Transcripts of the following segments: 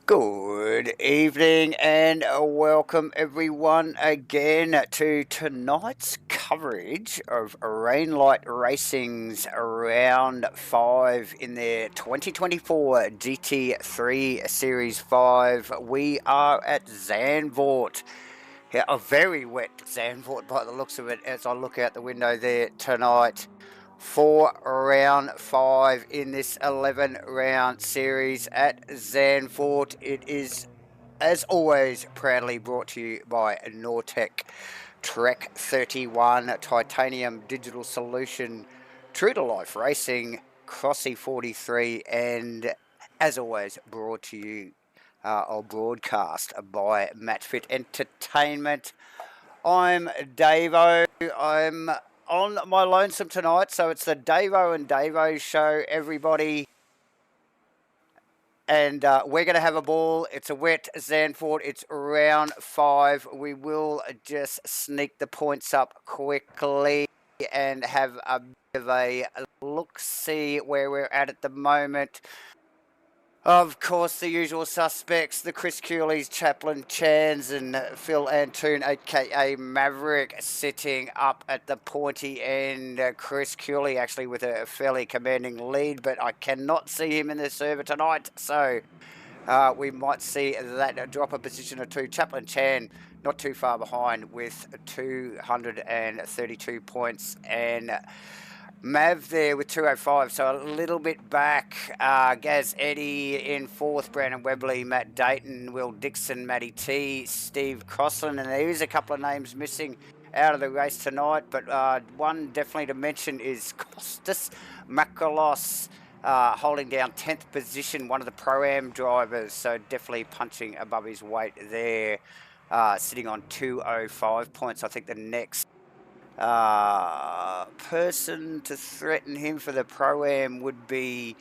Good evening and welcome everyone again to tonight's coverage of Rainlight Racing's Round 5 in their 2024 GT3 Series 5. We are at Zandvoort. Yeah, a very wet Zandvoort by the looks of it as I look out the window there tonight. For round 5 in this 11 round series at Zandvoort. It is, as always, proudly brought to you by Nortec Trek 31 Titanium Digital Solution, True to Life Racing, Crossy 43, and as always, brought to you or broadcast by MatchFit Entertainment. I'm Davo. I'm on my lonesome tonight, so it's the Davo and Davo show, everybody. And we're going to have a ball. It's a wet Zandvoort. It's round 5. We will just sneak the points up quickly and have a bit of a look-see where we're at the moment. Of course, the usual suspects, the Chris Cooley's, Chaplin Chans and Phil Antoon, a.k.a. Maverick, sitting up at the pointy end. Chris Cooley actually with a fairly commanding lead, but I cannot see him in the server tonight, so we might see that drop a position or two. Chaplin Chan not too far behind with 232 points, and Mav there with 205, so a little bit back. Gaz Eddy in 4th, Brandon Webley, Matt Dayton, Will Dixon, Matty T, Steve Crossland, and there is a couple of names missing out of the race tonight, but one definitely to mention is Costas Makalos, holding down 10th position, one of the Pro-Am drivers, so definitely punching above his weight there, sitting on 205 points. I think the next person to threaten him for the Pro-Am would be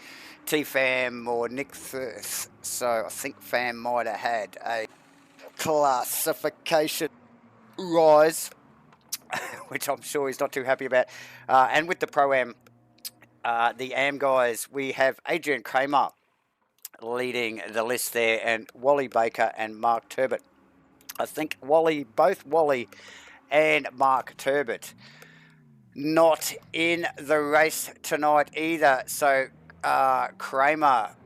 T-Fam or Nick Firth. So I think Fam might have had a classification rise, which I'm sure he's not too happy about. And with the Pro-Am, the Am guys, we have Adrian Kramer leading the list there, and Wally Baker and Mark Turbot. I think both Wally and Mark Turbot not in the race tonight either. So Kramer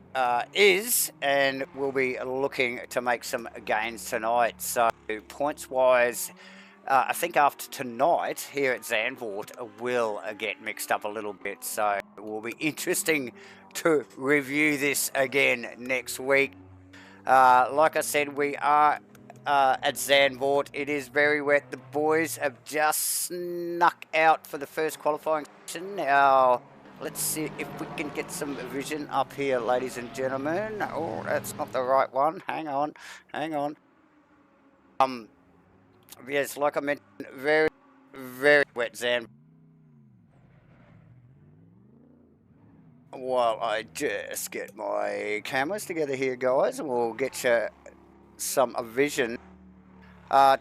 is and will be looking to make some gains tonight. So points-wise, I think after tonight here at Zandvoort will get mixed up a little bit. So it will be interesting to review this again next week. Like I said, we are at Zandvoort. It is very wet. The boys have just snuck out for the first qualifying session. Now, let's see if we can get some vision up here, ladies and gentlemen. Oh, that's not the right one. Hang on. Yes, like I mentioned, very, very wet Zandvoort. While I just get my cameras together here, guys, and we'll get you some vision.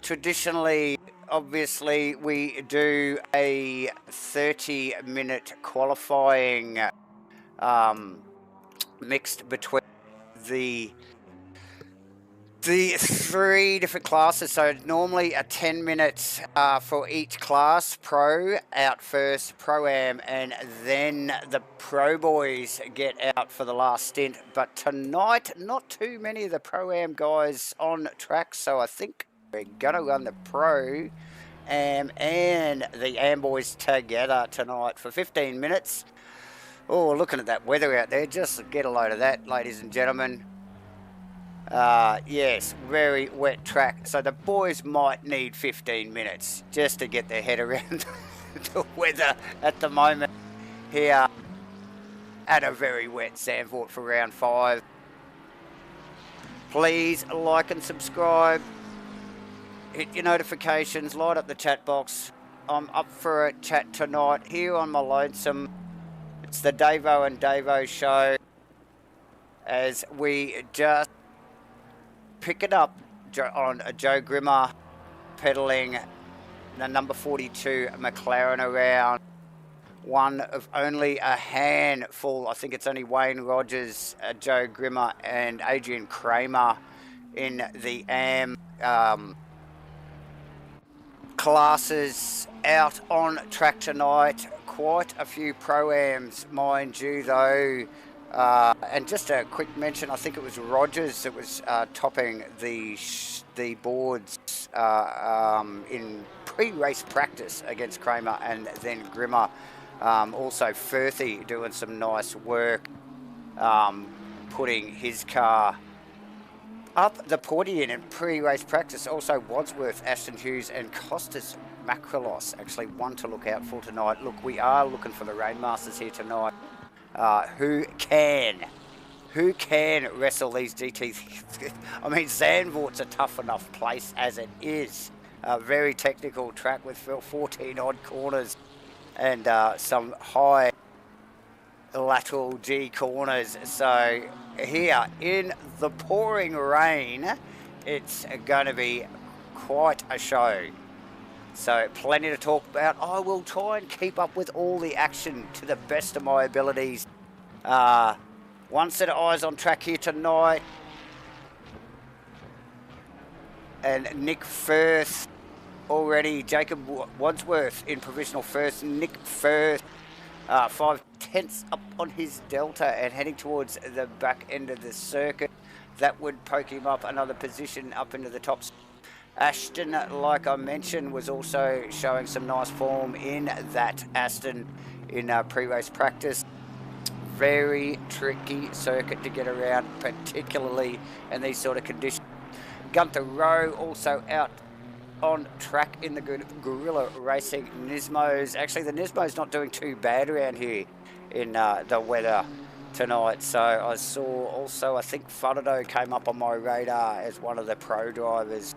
Traditionally, obviously, we do a 30-minute qualifying mixed between the 3 different classes. So normally a 10 minutes for each class. Pro out first, Pro-Am, and then the Pro Boys get out for the last stint. But tonight, not too many of the Pro-Am guys on track, so I think we're going to run the Pro-Am and the Am boys together tonight for 15 minutes. Oh, looking at that weather out there, just get a load of that, ladies and gentlemen. Yes, very wet track. So the boys might need 15 minutes just to get their head around the weather at the moment here at a very wet Zandvoort for round 5. Please like and subscribe. Hit your notifications, light up the chat box. I'm up for a chat tonight here on my lonesome. It's the Davo and Davo show as we just pick it up on Joe Grimmer pedaling the number 42 McLaren around. one of only a handful. I think it's only Wayne Rogers, Joe Grimmer, and Adrian Kramer in the AM classes out on track tonight. Quite a few pro-ams, mind you, though. And just a quick mention, I think it was Rogers that was topping the boards in pre-race practice against Kramer, and then Grimmer. Also Firthy doing some nice work, putting his car up the podium in pre-race practice. Also Wadsworth, Ashton Hughes and Costas Macrolos, actually one to look out for tonight. Look, we are looking for the Rainmasters here tonight. Who can wrestle these GT3? I mean, Zandvoort's a tough enough place as it is. A very technical track with 14 odd corners and some high lateral G corners. So here in the pouring rain, it's going to be quite a show. So plenty to talk about. I will try and keep up with all the action to the best of my abilities. One set of eyes on track here tonight. And Nick Firth already. Jacob Wadsworth in provisional first. Nick Firth 5/10 up on his delta and heading towards the back end of the circuit. That would poke him up another position up into the top. Ashton, like I mentioned, was also showing some nice form in that Aston in pre-race practice. Very tricky circuit to get around, particularly in these sort of conditions. Gunther Rowe also out on track in the Gorilla Racing Nismos. Actually, the Nismos not doing too bad around here in the weather tonight. So I saw also, I think Fudado came up on my radar as one of the pro drivers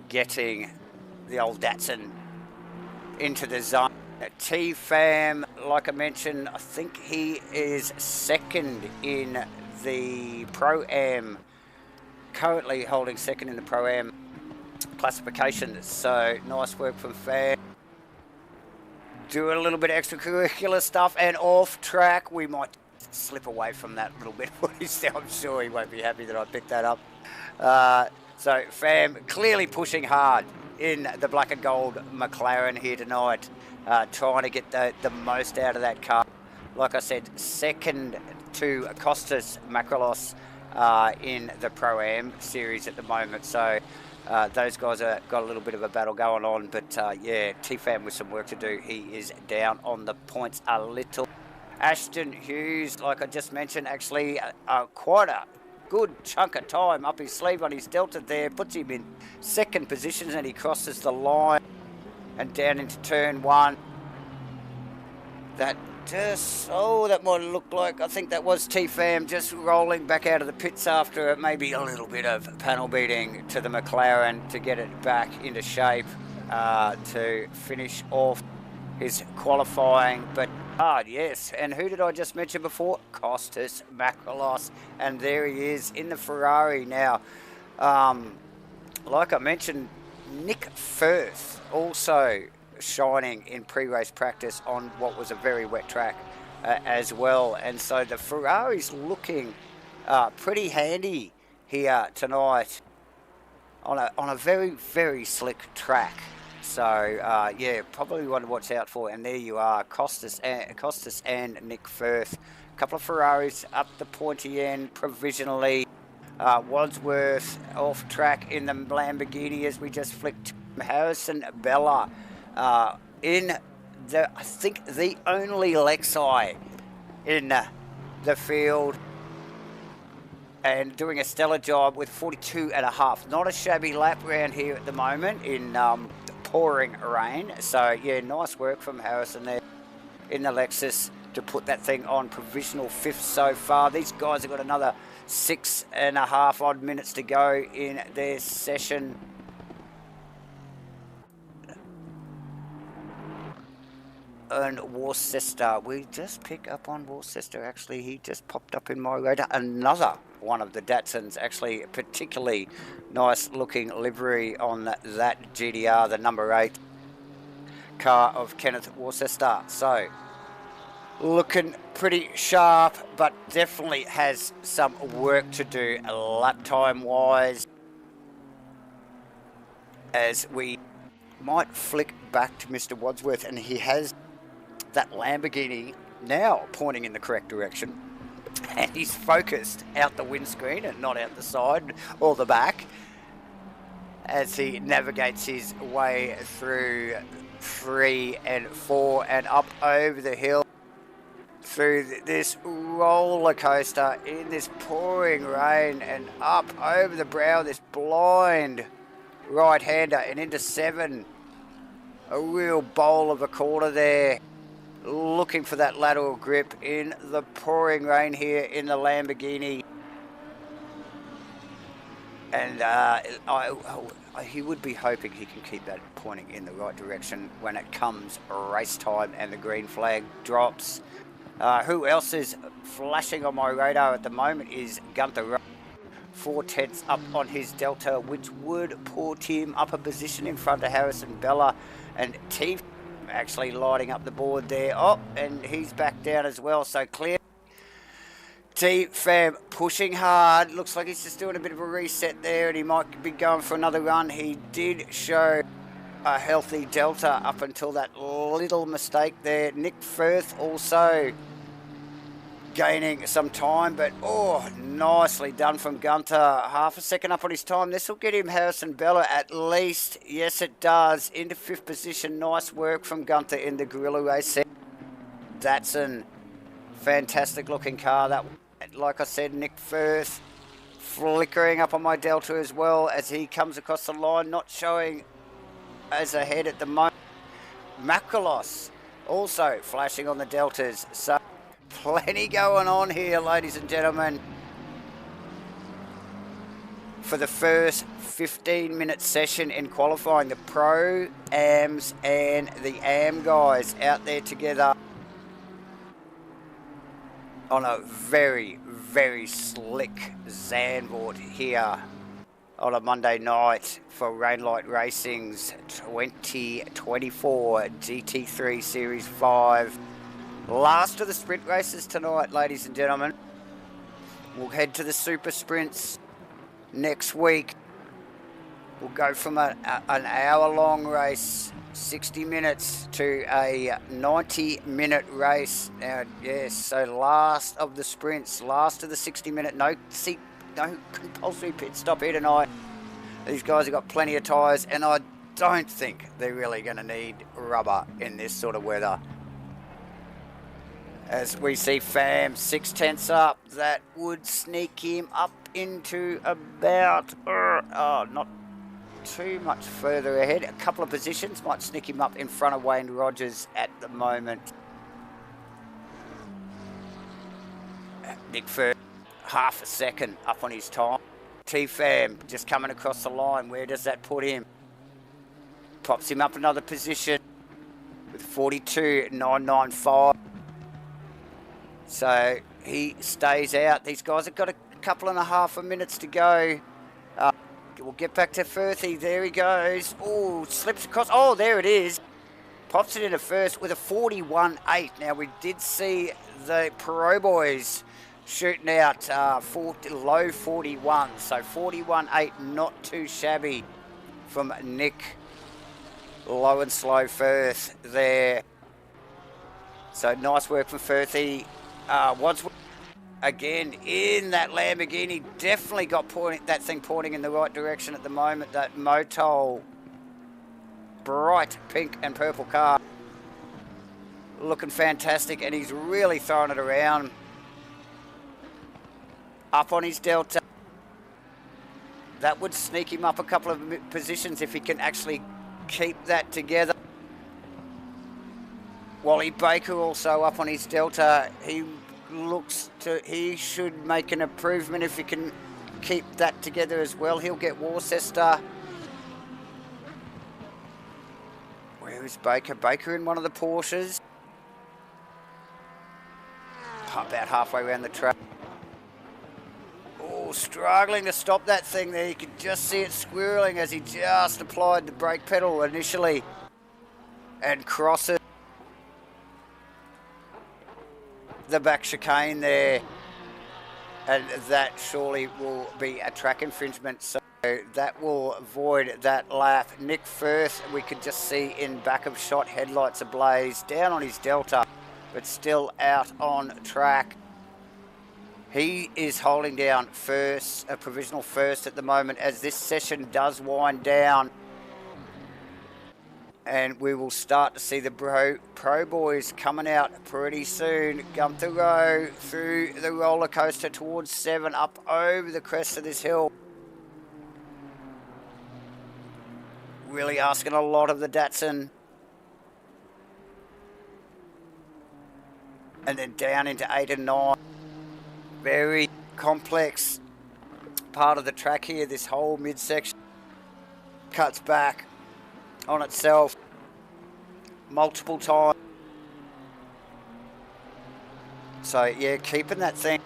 getting the old Datsun into the zone. T-Fam, like I mentioned, I think he is second in the Pro-Am, currently holding second in the Pro-Am classification. So nice work from Fam. Doing a little bit of extracurricular stuff and off track. We might slip away from that little bit. I'm sure he won't be happy that I picked that up. So Fam clearly pushing hard in the black and gold McLaren here tonight, trying to get the most out of that car. Like I said, second to Costas Macrolos in the Pro-Am series at the moment. So those guys have got a little bit of a battle going on. But yeah, T-Fam with some work to do. He is down on the points a little. Ashton Hughes, like I just mentioned, actually quite a good chunk of time up his sleeve on his delta there. Puts him in second position and he crosses the line and down into turn one. That just, oh, that might look like, I think that was T-Fam just rolling back out of the pits after maybe a little bit of panel beating to the McLaren to get it back into shape to finish off his qualifying. But yes, and who did I just mention before? Costas Macrolos, and there he is in the Ferrari now. Like I mentioned, Nick Firth also shining in pre-race practice on what was a very wet track as well, and so the Ferrari's looking pretty handy here tonight on a very, very slick track. So yeah, probably one to watch out for. And there you are, Costas and Nick Firth. A couple of Ferraris up the pointy end provisionally. Wadsworth off track in the Lamborghini as we just flicked. Harrison Bella in the, I think, the only Lexi in the field, and doing a stellar job with 42.5. Not a shabby lap round here at the moment in pouring rain. So yeah, nice work from Harrison there in the Lexus to put that thing on provisional fifth so far. These guys have got another 6.5 odd minutes to go in their session. And Worcester, we just pick up on Worcester. Actually, he just popped up in my radar. Another one of the Datsuns, actually, particularly nice looking livery on that GDR, the number 8. car of Kenneth Worcester. So looking pretty sharp, but definitely has some work to do lap time wise, as we might flick back to Mr. Wadsworth, and he has that Lamborghini now pointing in the correct direction, and he's focused out the windscreen and not out the side or the back as he navigates his way through 3 and 4 and up over the hill through this roller coaster in this pouring rain and up over the brow of this blind right-hander and into 7. A real bowl of a corner there, looking for that lateral grip in the pouring rain here in the Lamborghini. And he would be hoping he can keep that pointing in the right direction when it comes race time and the green flag drops. Who else is flashing on my radar at the moment is Gunther. 4 tenths up on his Delta, which would put him up a position in front of Harrison Bella, and T actually lighting up the board there. Oh, and he's back down as well, so clear. T-Fam pushing hard. Looks like he's just doing a bit of a reset there, and he might be going for another run. He did show a healthy Delta up until that little mistake there. Nick Firth also gaining some time, but oh, nicely done from Gunter. Half a second up on his time. This will get him Harrison Bella at least. Yes, it does. Into 5th position. Nice work from Gunter in the Gorilla Race. That's a fantastic looking car. That, like I said, Nick Firth flickering up on my Delta as well as he comes across the line, not showing as ahead at the moment. Makalos also flashing on the Deltas. So plenty going on here, ladies and gentlemen, for the first 15-minute session in qualifying. The Pro Ams and the Am guys out there together on a very, very slick Zandvoort here on a Monday night for Rainlight Racing's 2024 GT3 Series 5. Last of the sprint races tonight, ladies and gentlemen. We'll head to the super sprints next week. We'll go from an hour-long race, 60 minutes, to a 90-minute race. Now, yes, so last of the sprints, last of the 60-minute, no compulsory pit stop here tonight. These guys have got plenty of tyres, and I don't think they're really going to need rubber in this sort of weather. As we see Fam 6 tenths up, that would sneak him up into about, not too much further ahead. A couple of positions might sneak him up in front of Wayne Rogers at the moment. Nick Firth, half a second up on his time. T-Fam just coming across the line. Where does that put him? Pops him up another position with 42.995. So he stays out. These guys have got a couple and a half of minutes to go. We'll get back to Firthy. There he goes. Oh, slips across. Oh, there it is. Pops it into first with a 41.8. Now, we did see the Pro Boys shooting out low 41. So 41.8, not too shabby from Nick Low and Slow Firth there. So nice work from Firthy. Wadsworth again in that Lamborghini, definitely got that thing pointing in the right direction at the moment. That Motol bright pink and purple car looking fantastic, and he's really throwing it around. Up on his Delta, that would sneak him up a couple of positions if he can actually keep that together. Wally Baker also up on his Delta. He should make an improvement if he can keep that together as well. He'll get Worcester. Where is Baker? Baker in one of the Porsches. About halfway around the track. Oh, struggling to stop that thing there. You could just see it squirreling as he just applied the brake pedal initially. and crosses the back chicane there, and that surely will be a track infringement, so that will void that lap. Nick Firth, we could just see in back of shot, headlights ablaze, down on his delta, but still out on track. He is holding down first, a provisional first at the moment, as this session does wind down. And we will start to see the pro boys coming out pretty soon. Gunther Rowe through the roller coaster towards 7, up over the crest of this hill. Really asking a lot of the Datsun. And then down into 8 and 9. Very complex part of the track here. This whole midsection cuts back on itself multiple times. So yeah, keeping that thing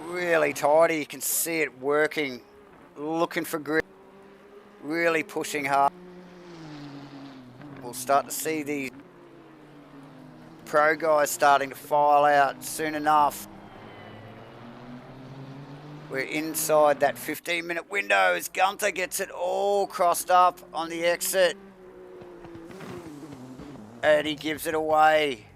really tidy. You can see it working, looking for grip, really pushing hard. We'll start to see these pro guys starting to file out soon enough. We're inside that 15-minute window as Gunther gets it all crossed up on the exit. And he gives it away.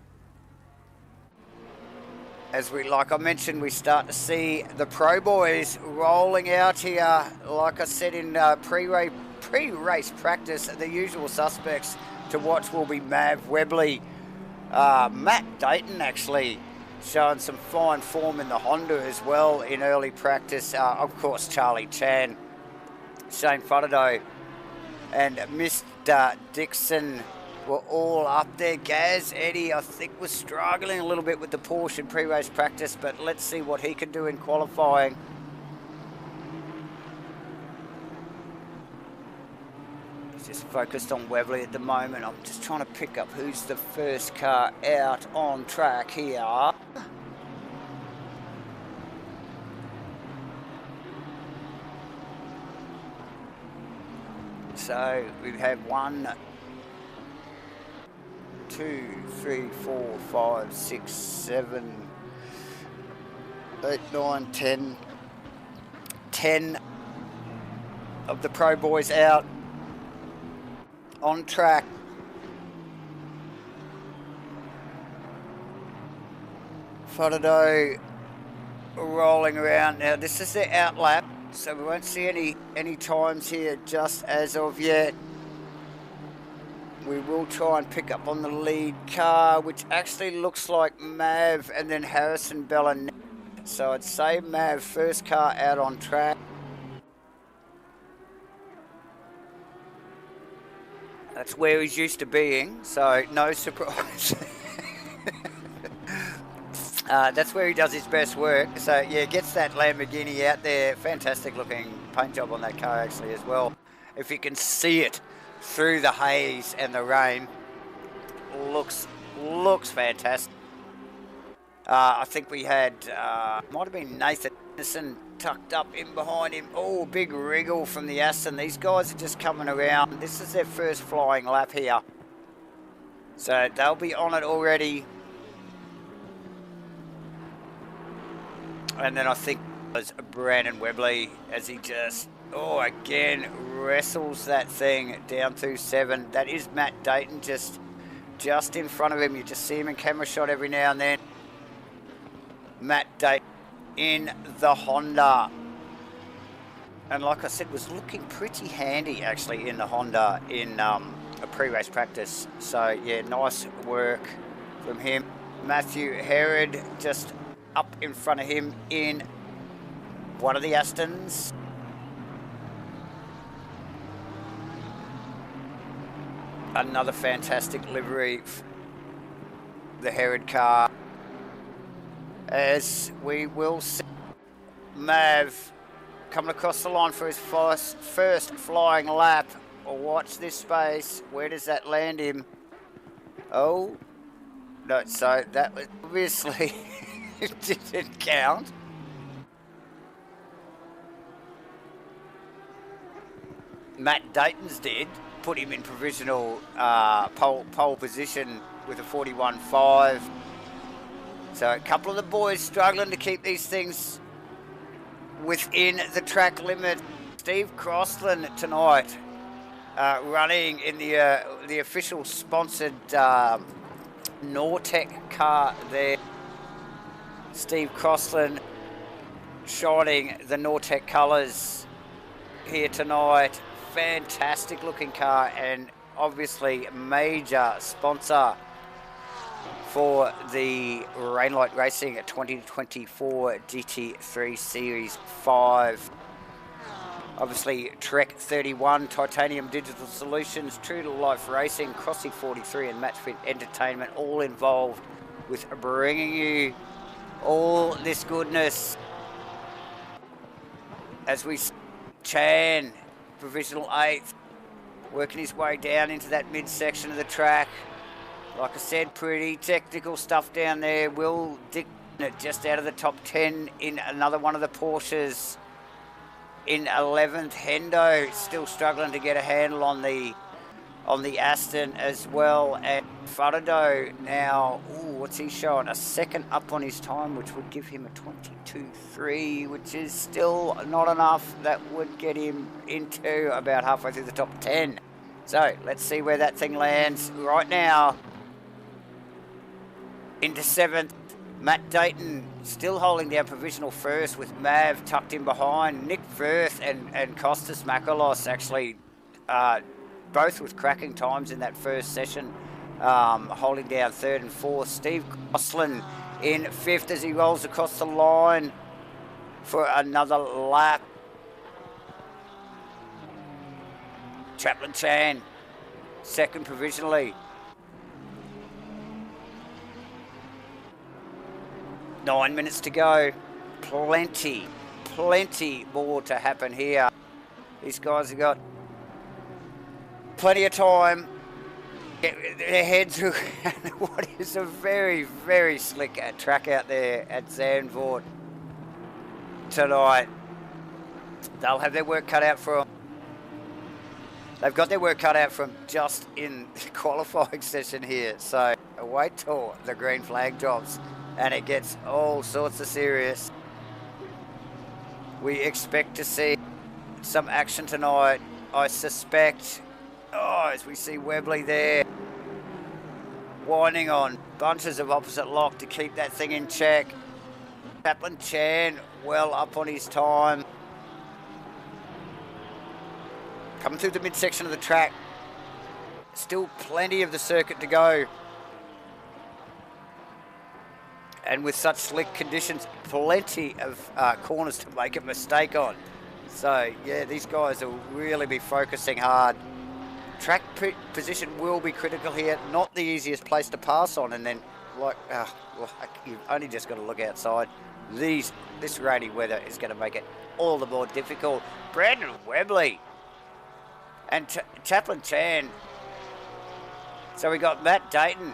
As like I mentioned, we start to see the pro boys rolling out here. Like I said in pre-race practice, the usual suspects to watch will be Mav Webley. Matt Dayton actually showing some fine form in the Honda as well in early practice. Of course, Charlie Chan, Shane Fudado, and Mr. Dixon were all up there. Gaz Eddie, I think, was struggling a little bit with the Porsche in pre-race practice, but let's see what he can do in qualifying. He's just focused on Webley at the moment. I'm just trying to pick up who's the first car out on track here. So we have 1, 2, 3, 4, 5, 6, 7, 8, 9, 10. 10 of the pro boys out on track. Fodado rolling around. Now this is the out lap, so we won't see any times here just as of yet. We will try and pick up on the lead car, which actually looks like Mav and then Harrison Bella. So I'd say Mav, first car out on track. That's where he's used to being, so no surprise. That's where he does his best work. So yeah, gets that Lamborghini out there. Fantastic looking paint job on that car actually as well. If you can see it through the haze and the rain, looks fantastic. I think we had might have been Nathan Anderson tucked up in behind him. Oh, big wriggle from the Aston. These guys are just coming around. This is their first flying lap here, so they'll be on it already. And then I think it was Brandon Webley as he just, again wrestles that thing down through 7. That is Matt Dayton just in front of him. You just see him in camera shot every now and then. Matt Dayton in the Honda. And like I said, was looking pretty handy actually in the Honda in a pre-race practice. So yeah, nice work from him. Matthew Herod just up in front of him in one of the Astons. Another fantastic livery, the Herod car. As we will see Mav coming across the line for his first flying lap. Watch this space. Where does that land him? Oh, no, so that was obviously it didn't count. Matt Dayton's did. put him in provisional pole position with a 41.5. So a couple of the boys struggling to keep these things within the track limit. Steve Crossland tonight running in the official sponsored Nortec car there. Steve Crossland shining the Nortec colours here tonight. Fantastic looking car, and obviously major sponsor for the Rainlight Racing 2024 GT3 Series 5. Obviously Trek 31, Titanium Digital Solutions, True to Life Racing, Crossy 43 and Matchfit Entertainment, all involved with bringing you all this goodness. As we Chan, provisional 8th, working his way down into that midsection of the track. Like I said, pretty technical stuff down there. Will Dick just out of the top 10 in another one of the Porsches. In 11th, Hendo still struggling to get a handle on the Aston as well. And Fudado now, what's he showing? A second up on his time, which would give him a 22.3, which is still not enough. That would get him into about halfway through the top 10. So let's see where that thing lands right now. Into 7th, Matt Dayton still holding down provisional first with Mav tucked in behind. Nick Firth and Costas Makalos actually both with cracking times in that first session, holding down 3rd and 4th. Steve Crossland in 5th as he rolls across the line for another lap. Chaplin Chan, 2nd provisionally. 9 minutes to go. Plenty more to happen here. These guys have got plenty of time. Get their heads around what is a very, very slick track out there at Zandvoort tonight. They'll have their work cut out for them. They've got their work cut out from just in the qualifying session here. So wait till the green flag drops and it gets all sorts of serious. We expect to see some action tonight, I suspect. As we see Webley there, winding on bunches of opposite lock to keep that thing in check. Chaplin Chan well up on his time. Coming through the midsection of the track. Still plenty of the circuit to go. And with such slick conditions, plenty of corners to make a mistake on. So, yeah, these guys will really be focusing hard. Track position will be critical here. Not the easiest place to pass on. And then, you've only just got to look outside. This rainy weather is going to make it all the more difficult. Brandon Webley and Chaplin Chan. So we got Matt Dayton,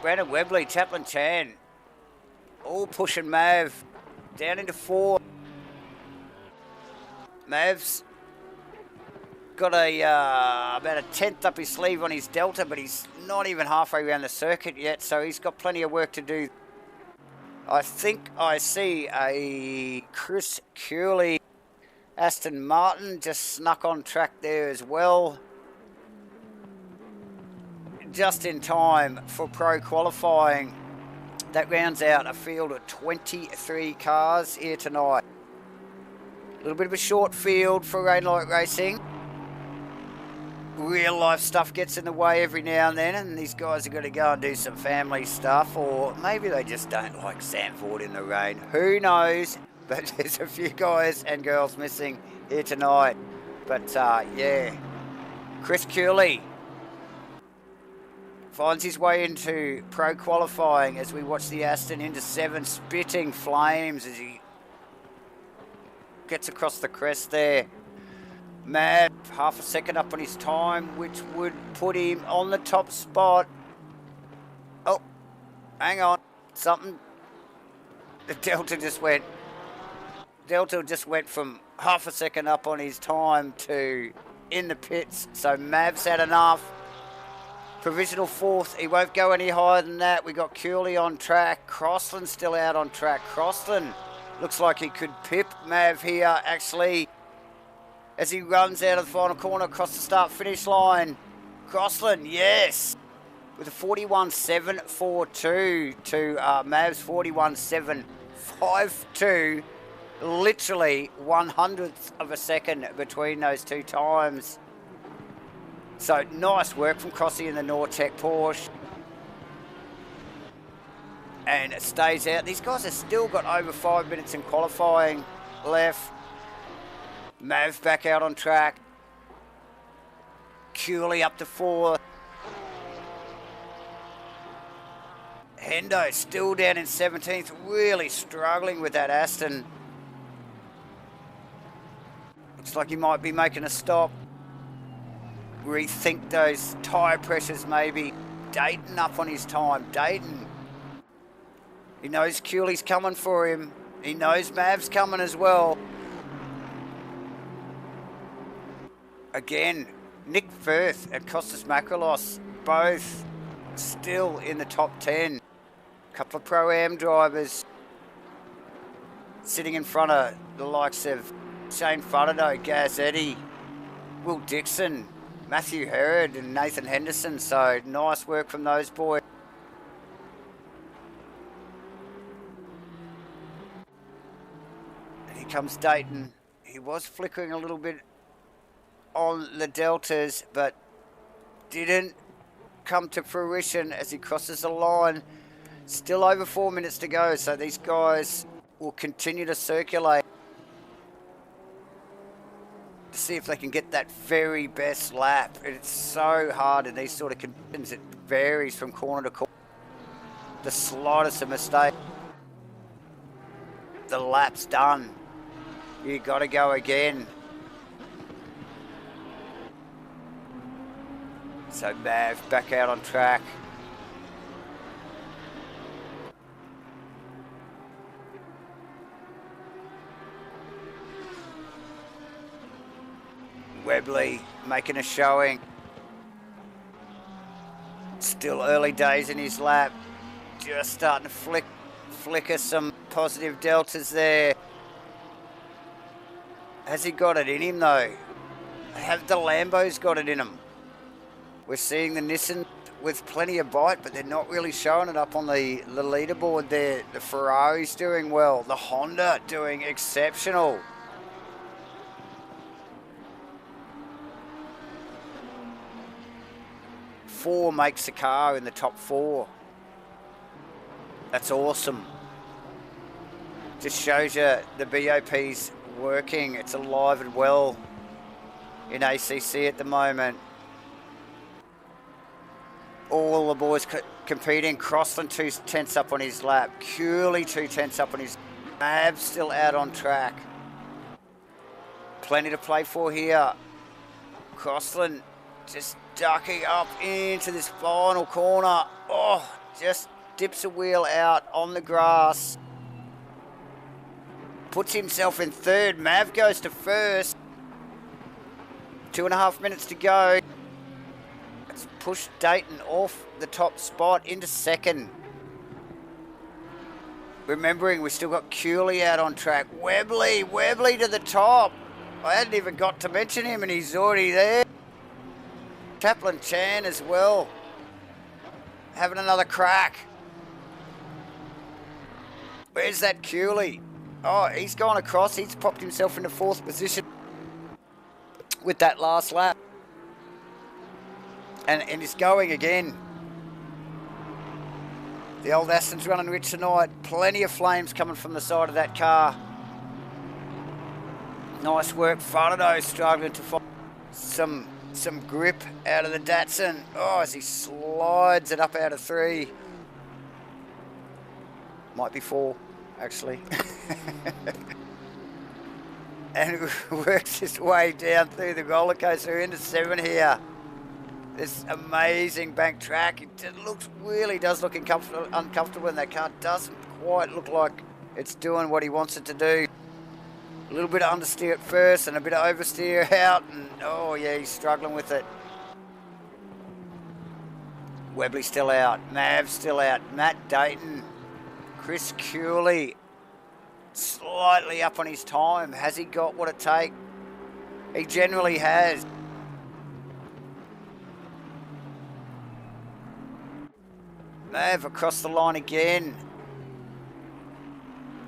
Brandon Webley, Chaplin Chan, all pushing Mav down into 4. Mav's got about a 10th up his sleeve on his Delta, but he's not even halfway around the circuit yet, so he's got plenty of work to do. I think I see a Chris Curley Aston Martin just snuck on track there as well. Just in time for pro qualifying. That rounds out a field of 23 cars here tonight. A little bit of a short field for Rainlight Racing. Real life stuff gets in the way every now and then, and these guys are going to go and do some family stuff, or maybe they just don't like Zandvoort in the rain. Who knows? But there's a few guys and girls missing here tonight. But yeah, Chris Curley finds his way into pro qualifying as we watch the Aston into 7, spitting flames as he gets across the crest there. Matt, half a second up on his time, which would put him on the top spot. Oh, hang on, something. The Delta just went from half a second up on his time to in the pits. So Mav's had enough. Provisional 4th. He won't go any higher than that. We got Cooley on track. Crossland still out on track. Crossland looks like he could pip Mav here, actually, as he runs out of the final corner across the start-finish line. Crossland, yes, with a 41.742 to Mav's 41.752. Literally 1/100th of a second between those two times. So nice work from Crossy in the Nortec Porsche. And it stays out. These guys have still got over 5 minutes in qualifying left. Mav back out on track. Cooley up to 4. Hendo still down in 17th, really struggling with that Aston. Looks like he might be making a stop. Rethink those tyre pressures maybe. Dayton up on his time. Dayton. He knows Cooley's coming for him. He knows Mav's coming as well. Again, Nick Firth and Costas Makrolos, both still in the top 10. A couple of Pro-Am drivers sitting in front of the likes of Shane Faraday, Gaz Eddy, Will Dixon, Matthew Hurd and Nathan Henderson. So nice work from those boys. And here comes Dayton. He was flickering a little bit on the deltas, but didn't come to fruition as he crosses the line. Still over 4 minutes to go, so these guys will continue to circulate to see if they can get that very best lap. It's so hard in these sort of conditions. It varies from corner to corner. The slightest of mistake, the lap's done. You got to go again. So Mav back out on track. Webley making a showing. Still early days in his lap. Just starting to flicker some positive deltas there. Has he got it in him though? Have the Lambos got it in them? We're seeing the Nissan with plenty of bite, but they're not really showing it up on the leaderboard there. The Ferrari's doing well. The Honda doing exceptional. Four makes the car in the top 4. That's awesome. Just shows you the BOP's working. It's alive and well in ACC at the moment. All the boys competing. Crossland 2 tenths up on his lap. Cooley 2 tenths up on his. Mav still out on track. Plenty to play for here. Crossland just ducking up into this final corner. Oh, just dips a wheel out on the grass. Puts himself in 3rd. Mav goes to 1st. 2.5 minutes to go. Let's push Dayton off the top spot into 2nd. Remembering we still got Cooley out on track. Webley to the top. I hadn't even got to mention him and he's already there. Chaplin Chan as well. Having another crack. Where's that Cooley? Oh, he's gone across. He's popped himself into 4th position with that last lap. And he's going again. The old Aston's running rich tonight. Plenty of flames coming from the side of that car. Nice work. Faraday struggling to find some grip out of the Datsun. Oh, as he slides it up out of 3. Might be 4, actually. And works his way down through the roller coaster into 7 here. This amazing bank track. It really does look uncomfortable, and that car doesn't quite look like it's doing what he wants it to do. A little bit of understeer at first and a bit of oversteer out, and oh yeah, he's struggling with it. Webley still out, Mav still out, Matt Dayton, Chris Cooley slightly up on his time. Has he got what it takes? He generally has. Mav across the line again.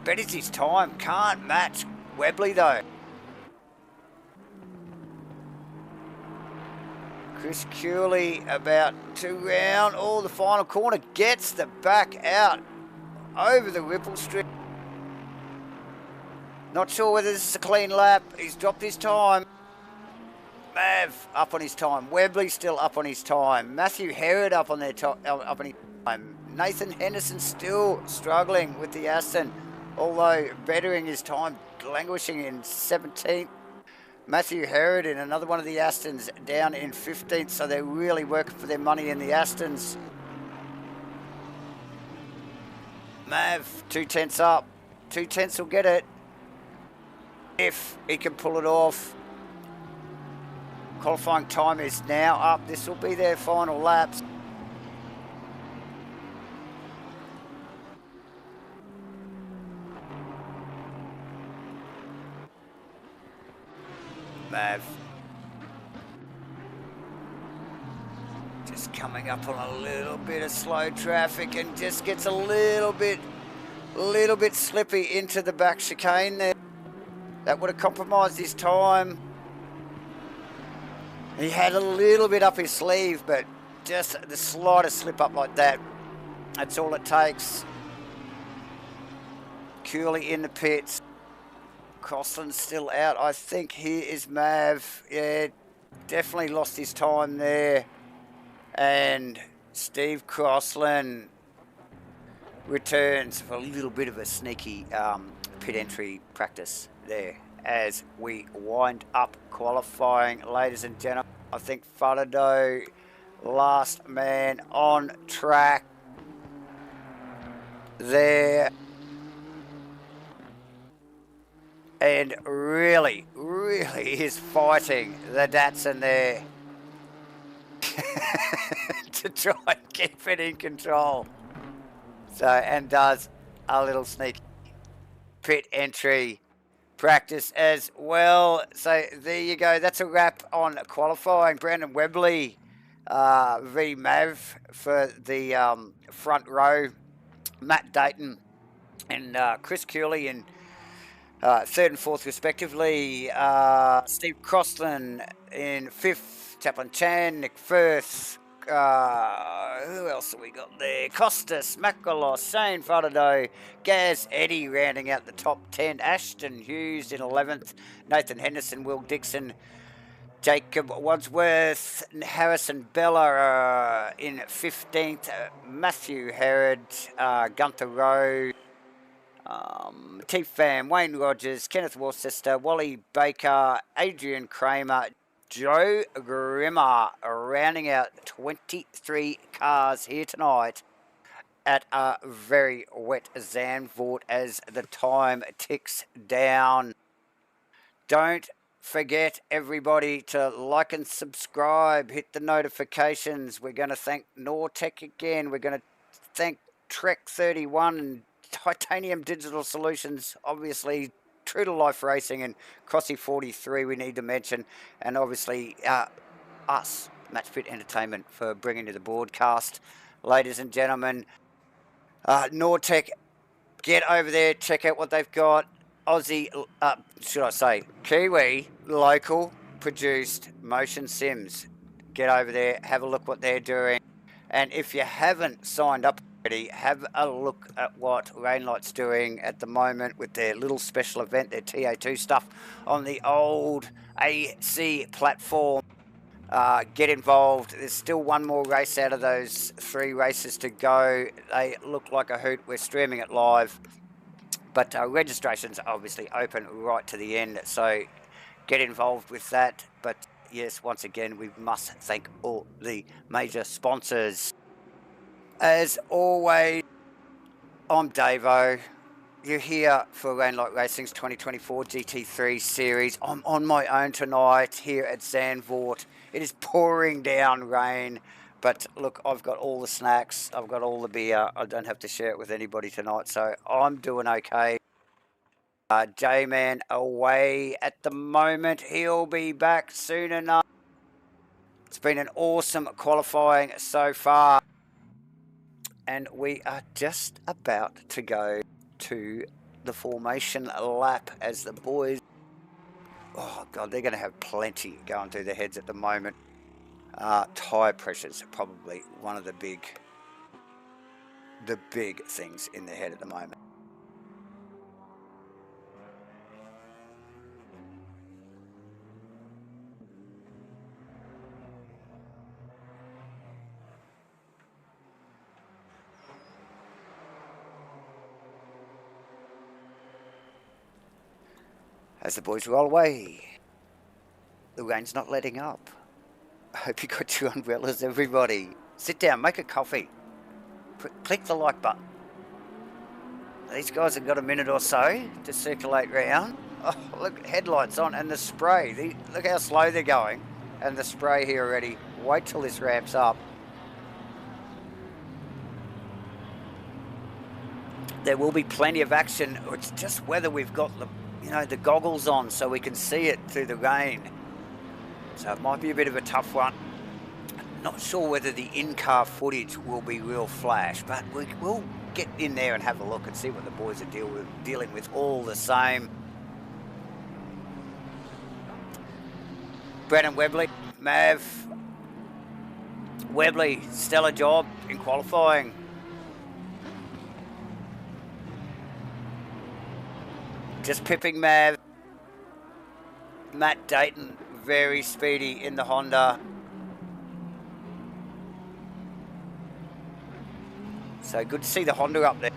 Bet it's his time. Can't match Webley though. Chris Cooley about to round. Oh, the final corner gets the back out over the ripple strip. Not sure whether this is a clean lap. He's dropped his time. Mav up on his time. Webley still up on his time. Matthew Herod up on their top, up on his time. Nathan Henderson still struggling with the Aston, although bettering his time, languishing in 17th. Matthew Herod in another one of the Astons down in 15th, so they're really working for their money in the Astons. Mav 2/10 up. 2/10 will get it if he can pull it off. Qualifying time is now up. This will be their final laps. Mav just coming up on a little bit of slow traffic and just gets a little bit slippy into the back chicane there. That would have compromised his time. He had a little bit up his sleeve, but just the slightest slip up like that, that's all it takes. Cooley in the pits. Crossland's still out. I think here is Mav. Yeah, definitely lost his time there. And Steve Crossland returns for a little bit of a sneaky pit entry practice there as we wind up qualifying, ladies and gentlemen. I think Faraday, last man on track there. And really is fighting the Datsun there to try and keep it in control. So, and does a little sneak pit entry practice as well. So there you go. That's a wrap on qualifying. Brandon Webley v Mav for the front row. Matt Dayton and Chris Cooley in third and fourth respectively. Steve Crossland in fifth. Chaplin Chan, Nick Firth. Who else have we got there? Costas, Makalos, Shane Faraday, Gaz Eddy rounding out the top 10. Ashton Hughes in 11th. Nathan Henderson, Will Dixon, Jacob Wadsworth, Harrison Bella in 15th. Matthew Herod, Gunther Rowe, T-Fam, Wayne Rogers, Kenneth Worcester, Wally Baker, Adrian Kramer, Joe Grimmer, rounding out 23 cars here tonight at a very wet Zandvoort as the time ticks down. Don't forget, everybody, to like and subscribe, hit the notifications. We're going to thank Nortec again. We're going to thank Trek 31 and Titanium Digital Solutions, obviously True to Life Racing and Crossy 43 we need to mention, and obviously us, Matchpit Entertainment, for bringing to the broadcast. Ladies and gentlemen, Nortec, get over there, check out what they've got. Aussie, should I say, Kiwi, local produced motion sims. Get over there, have a look what they're doing. And if you haven't signed up already, have a look at what Rainlight's doing at the moment with their little special event, their TA2 stuff on the old AC platform. Get involved. There's still one more race out of those 3 races to go. They look like a hoot. We're streaming it live. But registration's obviously open right to the end, so get involved with that. But yes, once again, we must thank all the major sponsors. As always, I'm Davo, You're here for Rainlight Racing's 2024 GT3 series. I'm on my own tonight here at Zandvoort. It is pouring down rain, but look, I've got all the snacks, I've got all the beer. I don't have to share it with anybody tonight, so I'm doing okay. J-Man away at the moment. He'll be back soon enough. It's been an awesome qualifying so far, and we are just about to go to the formation lap as the boys, oh god, they're going to have plenty going through their heads at the moment. Tyre pressures are probably one of the big things in their head at the moment. As the boys roll away, the rain's not letting up. I hope you got your umbrellas, everybody. Sit down, make a coffee. Click the like button. These guys have got a minute or so to circulate round. Oh, look, headlights on and the spray. Look how slow they're going. And the spray here already. Wait till this ramps up. There will be plenty of action. It's just whether we've got the goggles on so we can see it through the rain. So it might be a bit of a tough one. Not sure whether the in-car footage will be real flash, but we'll get in there and have a look and see what the boys are dealing with all the same. Brennan Webley, Mav. Webley, stellar job in qualifying. Just pipping Mav. Matt Dayton, very speedy in the Honda. So good to see the Honda up there.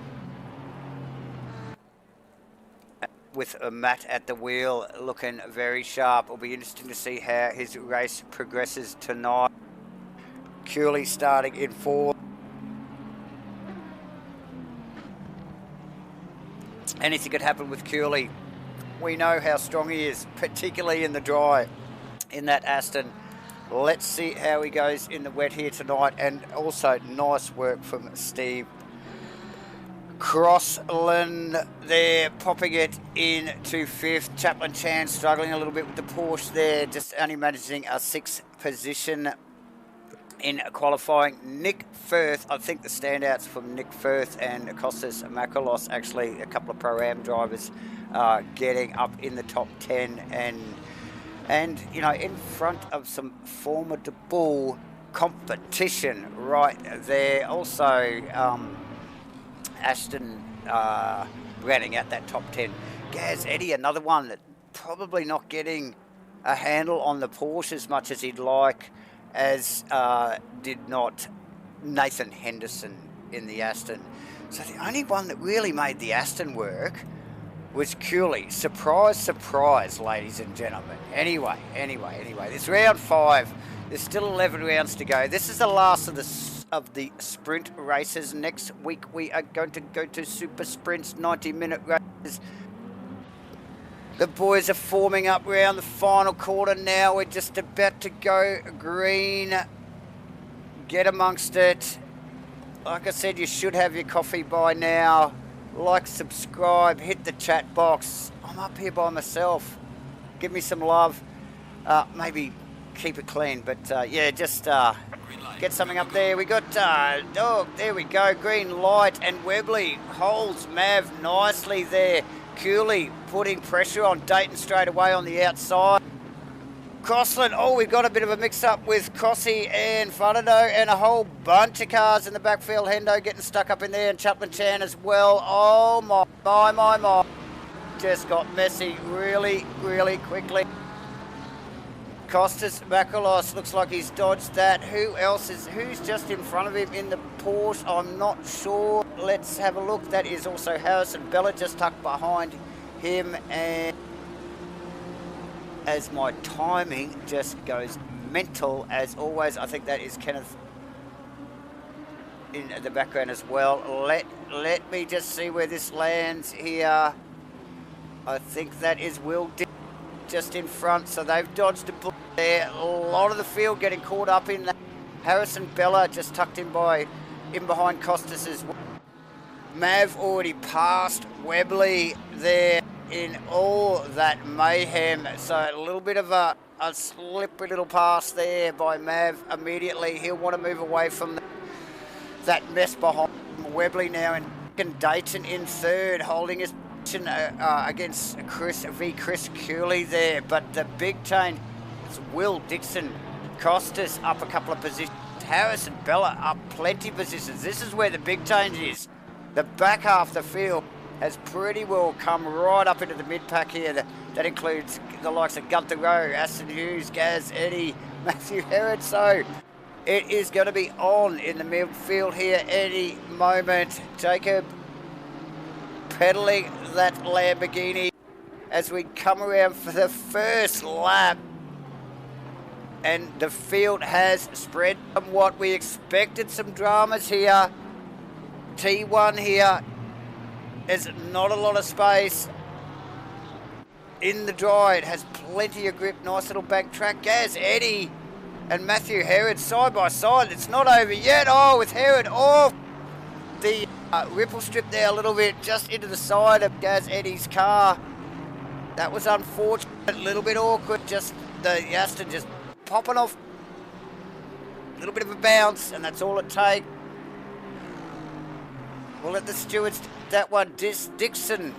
With Matt at the wheel, looking very sharp. It'll be interesting to see how his race progresses tonight. Cooley starting in fourth. Anything could happen with Cooley. We know how strong he is, particularly in the dry, in that Aston. Let's see how he goes in the wet here tonight. And also nice work from Steve Crossland there, popping it into fifth. Chaplin Chan struggling a little bit with the Porsche there, just only managing a sixth position in qualifying. Nick Firth, I think the standouts from Nick Firth and Kostas Makalos, actually a couple of Pro-Am drivers getting up in the top 10 and in front of some formidable competition right there. Also Ashton rounding out that top 10. Gaz Eddy, another one that probably not getting a handle on the Porsche as much as he'd like, as did not Nathan Henderson in the Aston. So the only one that really made the Aston work was Cooley. Surprise, surprise, ladies and gentlemen. Anyway, this round 5. There's still 11 rounds to go. This is the last of the sprint races. Next week we are going to go to super sprints, 90-minute races. The boys are forming up around the final quarter now. We're just about to go green. Get amongst it. Like I said, you should have your coffee by now. Like, subscribe, hit the chat box. I'm up here by myself. Give me some love. Maybe keep it clean, but yeah, just get something up there. We got, there we go, green light, and Webley holds Mav nicely there. Cooley putting pressure on Dayton straight away on the outside. Crossland, oh, we've got a bit of a mix-up with Crossy and Fernando and a whole bunch of cars in the backfield. Hendo getting stuck up in there, and Chaplin Chan as well. Oh, my. Just got messy really quickly. Kostas Makalos looks like he's dodged that. Who's just in front of him in the Porsche? I'm not sure. Let's have a look. That is also Harrison Bella just tucked behind him, and as my timing just goes mental as always, I think that is Kenneth in the background as well. Let me just see where this lands here. I think that is Will just in front, so they've dodged a bullet there. A lot of the field getting caught up in that. Harrison Bella just tucked in behind Costas as well. Mav already passed Webley there in all that mayhem, so a little bit of a slippery little pass there by Mav. Immediately he'll want to move away from that mess behind Webley now, and Dayton in third, holding his position against Chris Cooley there. But the big change is Will Dixon. Costas up a couple of positions. Harris and Bella up plenty of positions. This is where the big change is. The back half of the field has pretty well come right up into the mid-pack here. That includes the likes of Gunther Rowe, Aston Hughes, Gaz, Eddie, Matthew Herod. So it is going to be on in the midfield here any moment. Jacob pedaling that Lamborghini as we come around for the first lap. And the field has spread somewhat. We expected some dramas here. T1 here. There's not a lot of space in the dry. It has plenty of grip. Nice little back track. Gaz, Eddie and Matthew Herod side by side. It's not over yet. Oh, with Herod off the ripple strip there a little bit, just into the side of Gaz Eddie's car. That was unfortunate. A little bit awkward. Just the Aston just popping off. A little bit of a bounce, and that's all it takes. We'll let the stewards do that one. Dixon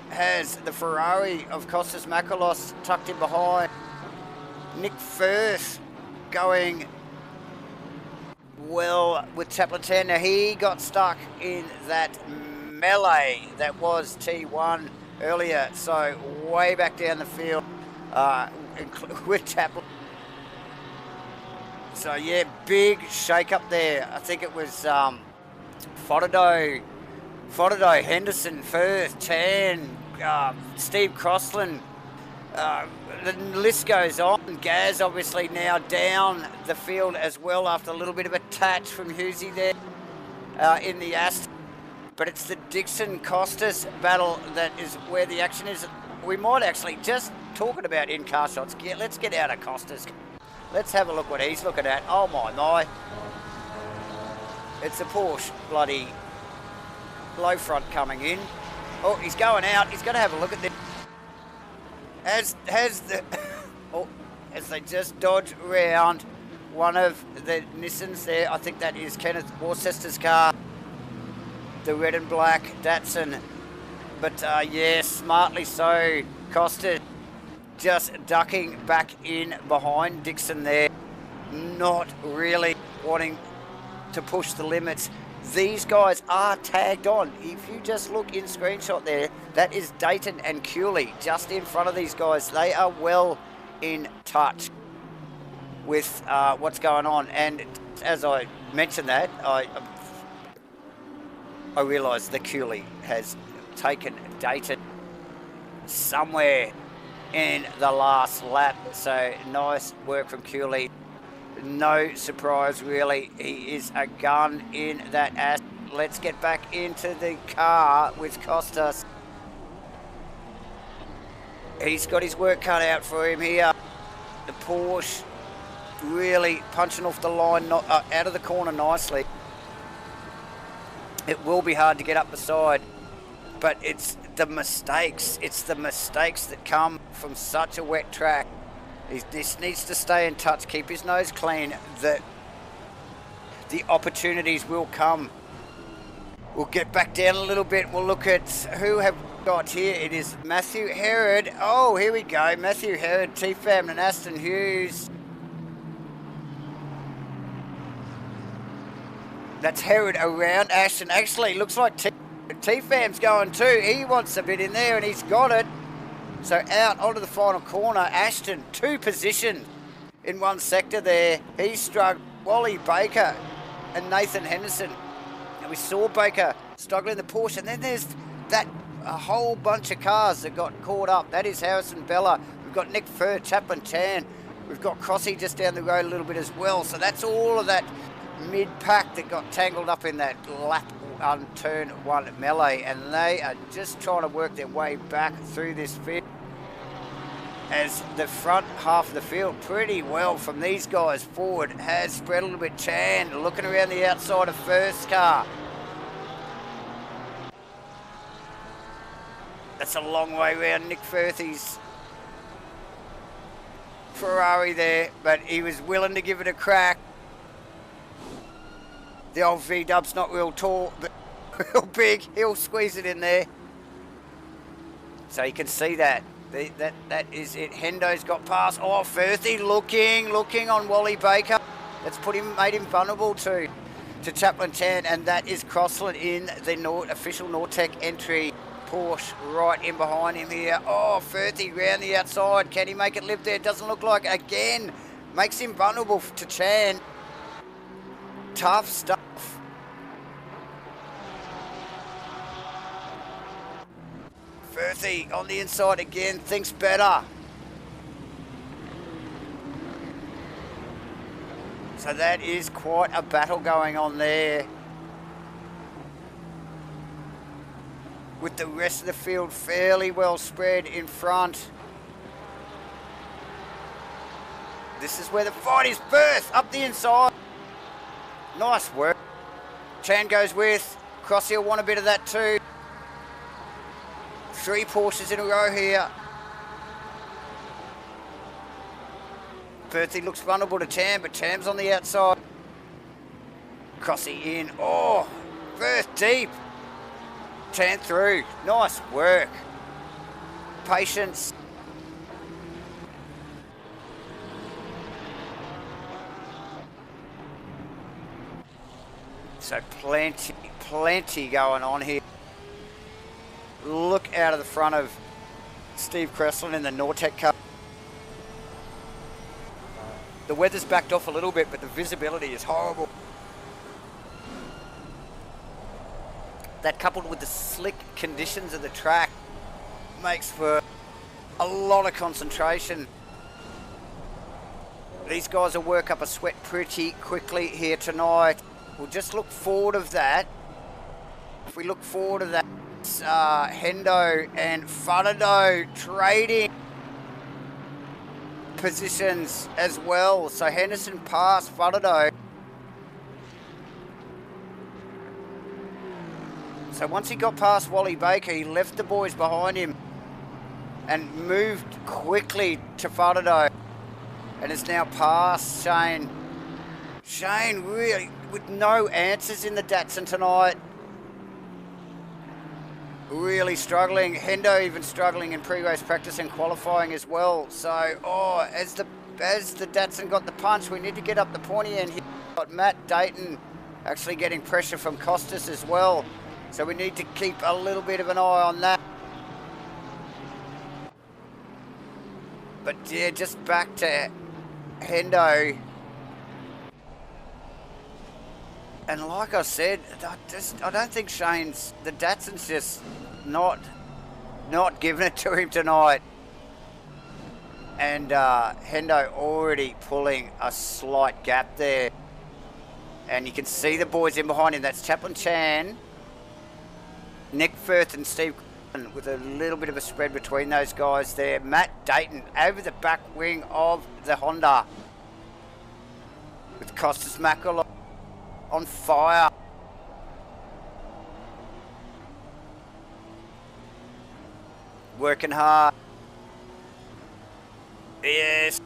has the Ferrari of Costas Makalos tucked in behind. Nick Firth going well with Chaplatin. Now he got stuck in that melee that was T1 earlier, so way back down the field with Chaplatin. So yeah, big shake up there. I think it was Fodado, Henderson, Firth, Chan, Steve Crossland. The list goes on. Gaz obviously now down the field as well after a little bit of a touch from Hughesy there in the Aston. But it's the Dixon-Costas battle that is where the action is. We might actually, just talking about in-car shots, let's get out of Costas. Let's have a look what he's looking at. Oh my. It's a Porsche bloody low front coming in. Oh, he's going out. He's going to have a look at this. As they just dodge around one of the Nissans there. I think that is Kenneth Worcester's car. The red and black Datsun. But yeah, smartly so. Costa just ducking back in behind Dixon there. Not really wanting to push the limits. These guys are tagged on. If you just look in screenshot there, that is Dayton and Cooley just in front of these guys. They are well in touch with what's going on. And as I mentioned that, I realised that Cooley has taken Dayton somewhere in the last lap. So nice work from Cooley. No surprise really, he is a gun in that ass. Let's get back into the car with Costas. He's got his work cut out for him here. The Porsche really punching off the line, not out of the corner nicely. It will be hard to get up the side, but it's the mistakes that come from such a wet track. He just needs to stay in touch, keep his nose clean. The opportunities will come. We'll get back down a little bit. We'll look at who have got here. It is Matthew Herod. Oh, here we go. Matthew Herod, T-Fam and Aston Hughes. That's Herod around Ashton. Actually, looks like T-Fam's going too. He wants a bit in there and he's got it. So out onto the final corner, Ashton, 2 positions in one sector there. He struggled. Wally Baker and Nathan Henderson. And we saw Baker struggling in the Porsche. And then there's a whole bunch of cars that got caught up. That is Harrison Bella. We've got Nick Fur, Chaplin Chan. We've got Crossy just down the road a little bit as well. So that's all of that mid-pack that got tangled up in that lap on turn 1 melee, and they are just trying to work their way back through this field, as the front half of the field pretty well from these guys forward has spread a little bit. Chan looking around the outside of first car. That's a long way around Nick Firthy's Ferrari there, but he was willing to give it a crack. The old V-dub's not real tall, but real big. He'll squeeze it in there. So you can see that. That is it. Hendo's got past. Oh, Firthy looking on Wally Baker. That's made him vulnerable to Chaplin Chan, and that is Crossland in the official Nortec entry. Porsche right in behind him here. Oh, Firthy round the outside. Can he make it live there? Doesn't look like it. Again, makes him vulnerable to Chan. Tough stuff. Firthy on the inside again, thinks better. So that is quite a battle going on there, with the rest of the field fairly well spread in front. This is where the fight is birthed, up the inside. Nice work. Chan goes with. Crossy will want a bit of that too. 3 Porsches in a row here. Firthy looks vulnerable to Chan, but Chan's on the outside. Crossy in. Oh, Firth deep. Chan through. Nice work. Patience. So plenty going on here. Look out of the front of Steve Crossland in the Nortec car. The weather's backed off a little bit, but the visibility is horrible. That, coupled with the slick conditions of the track, makes for a lot of concentration. These guys will work up a sweat pretty quickly here tonight. We'll just look forward of that. If we look forward of that, Hendo and Fadado trading positions as well. So Henderson passed Fadado. So once he got past Wally Baker, he left the boys behind him and moved quickly to Fadado, and is now past Shane. Shane really with no answers in the Datsun tonight. Really struggling. Hendo even struggling in pre-race practice and qualifying as well. So, oh, as the Datsun got the punch, we need to get up the pointy end here. Got Matt Dayton actually getting pressure from Costas as well. So we need to keep a little bit of an eye on that. But yeah, just back to Hendo. And like I said, I don't think the Datsun's just not giving it to him tonight. And Hendo already pulling a slight gap there. And you can see the boys in behind him. That's Chaplin Chan, Nick Firth and Steve, with a little bit of a spread between those guys there. Matt Dayton over the back wing of the Honda, with Costas Mackel on fire. Working hard. Yes.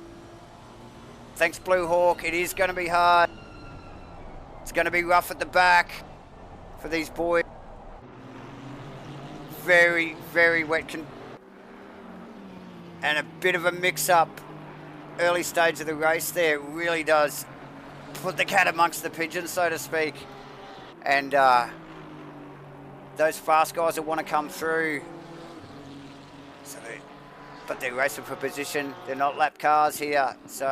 Thanks, Blue Hawk. It is going to be hard. It's going to be rough at the back for these boys. Very, very wet. And a bit of a mix-up early stage of the race there. Really does put the cat amongst the pigeons, so to speak. And those fast guys that want to come through, but they're racing for position. They're not lap cars here. So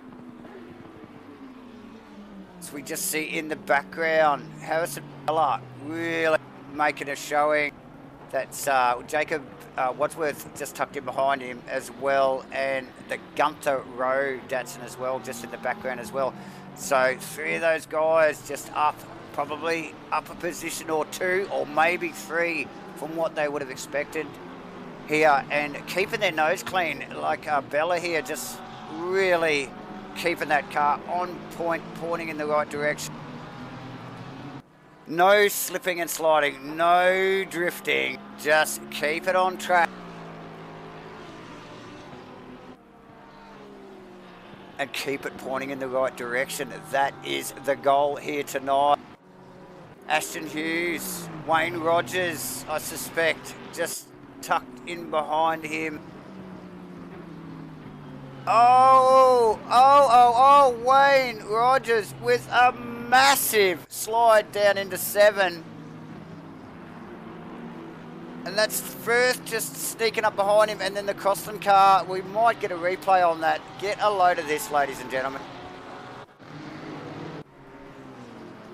we just see in the background Harrison Bella really making a showing. That's Jacob Wadsworth just tucked in behind him as well, and the Gunther Rowe Datsun as well, just in the background as well. So 3 of those guys just up, probably up a position or 2 or maybe 3 from what they would have expected here, and keeping their nose clean, like Bella here, just really keeping that car on point, pointing in the right direction. No slipping and sliding, no drifting, just keep it on track. And keep it pointing in the right direction. That is the goal here tonight. Ashton Hughes, Wayne Rogers, I suspect, just tucked in behind him. Oh, Wayne Rogers with a massive slide down into 7. And that's Firth just sneaking up behind him, and then the Crosland car. We might get a replay on that. Get a load of this, ladies and gentlemen.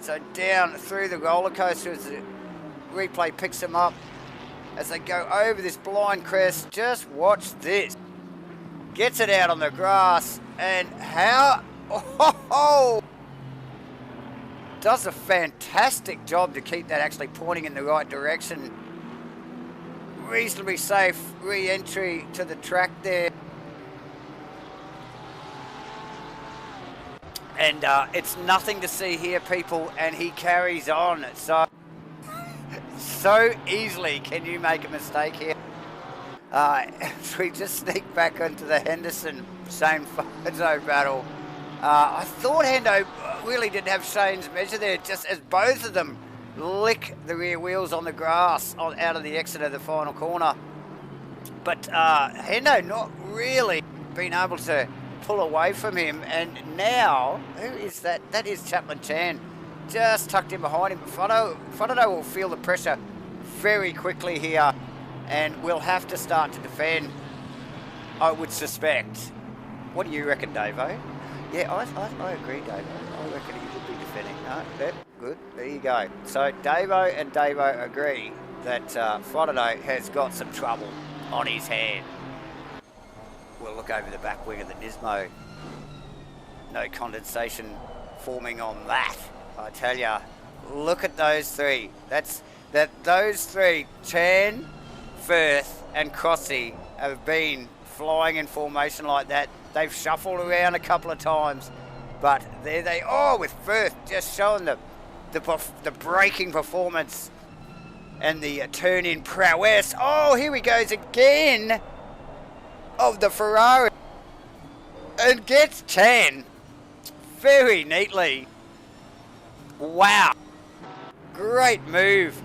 So down through the roller coaster as the replay picks them up as they go over this blind crest. Just watch this. Gets it out on the grass, and how... Oh! Does a fantastic job to keep that actually pointing in the right direction. Reasonably safe re-entry to the track there. And it's nothing to see here, people, and he carries on. So easily can you make a mistake here. We just sneak back into the Henderson Shane Fozo battle. I thought Hendo really did have Shane's measure there, just as both of them lick the rear wheels on the grass out of the exit of the final corner. But Hendo not really been able to pull away from him, and now, who is that? That is Chaplin Chan, just tucked in behind him. Frodo will feel the pressure very quickly here, and will have to start to defend, I would suspect. What do you reckon, Davo? Yeah, I agree, Davo. I reckon he would be defending. No, yep, good. There you go. So Davo and Davo agree that Frodo has got some trouble on his hand. We'll look over the back wing of the Nismo. No condensation forming on that. I tell ya, look at those 3. Those 3, Chan, Firth and Crossy, have been flying in formation like that. They've shuffled around a couple of times, but there they are with Firth just showing the braking performance and the turn-in prowess. Oh, here he goes again of the Ferrari, and gets Chan very neatly. Wow, great move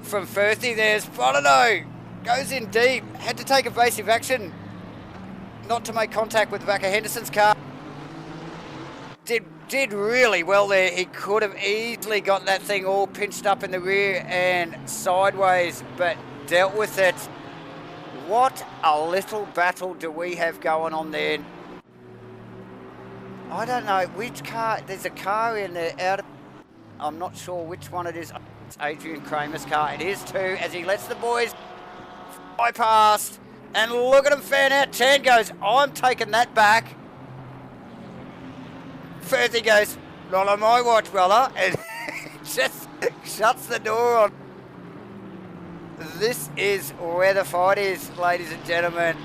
from Firthy. There's Frodo, goes in deep, had to take evasive action not to make contact with the back of Henderson's car. Did really well there. He could have easily got that thing all pinched up in the rear and sideways, but dealt with it. What a little battle do we have going on there. I don't know which car. There's a car in there. I'm not sure which one it is. It's Adrian Kramer's car. It is too, as he lets the boys fly past. And look at him fan out. Chan goes, I'm taking that back. Firthy goes, not on my watch, brother. And just shuts the door on. This is where the fight is, ladies and gentlemen.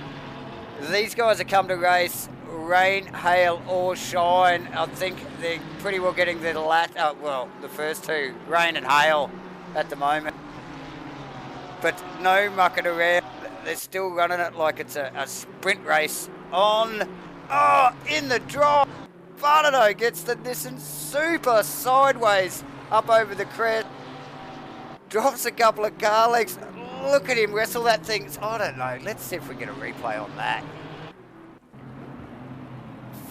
These guys have come to race, rain, hail, or shine. I think they're pretty well getting the first 2, rain and hail at the moment. But no mucking around. They're still running it like it's a sprint race on. Oh, in the drop. Frodo gets the Nissan super sideways up over the crest. Drops a couple of car legs. Look at him wrestle that thing. I don't know. Let's see if we get a replay on that.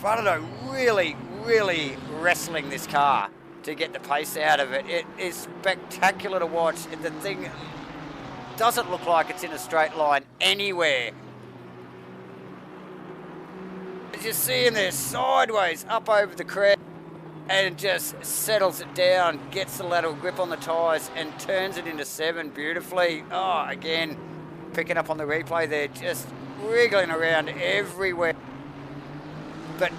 Frodo really, really wrestling this car to get the pace out of it. It is spectacular to watch. The thing doesn't look like it's in a straight line anywhere. As you see him there, sideways up over the crest, and just settles it down, gets the lateral grip on the tyres and turns it into 7 beautifully. Oh, again, picking up on the replay there, just wriggling around everywhere. But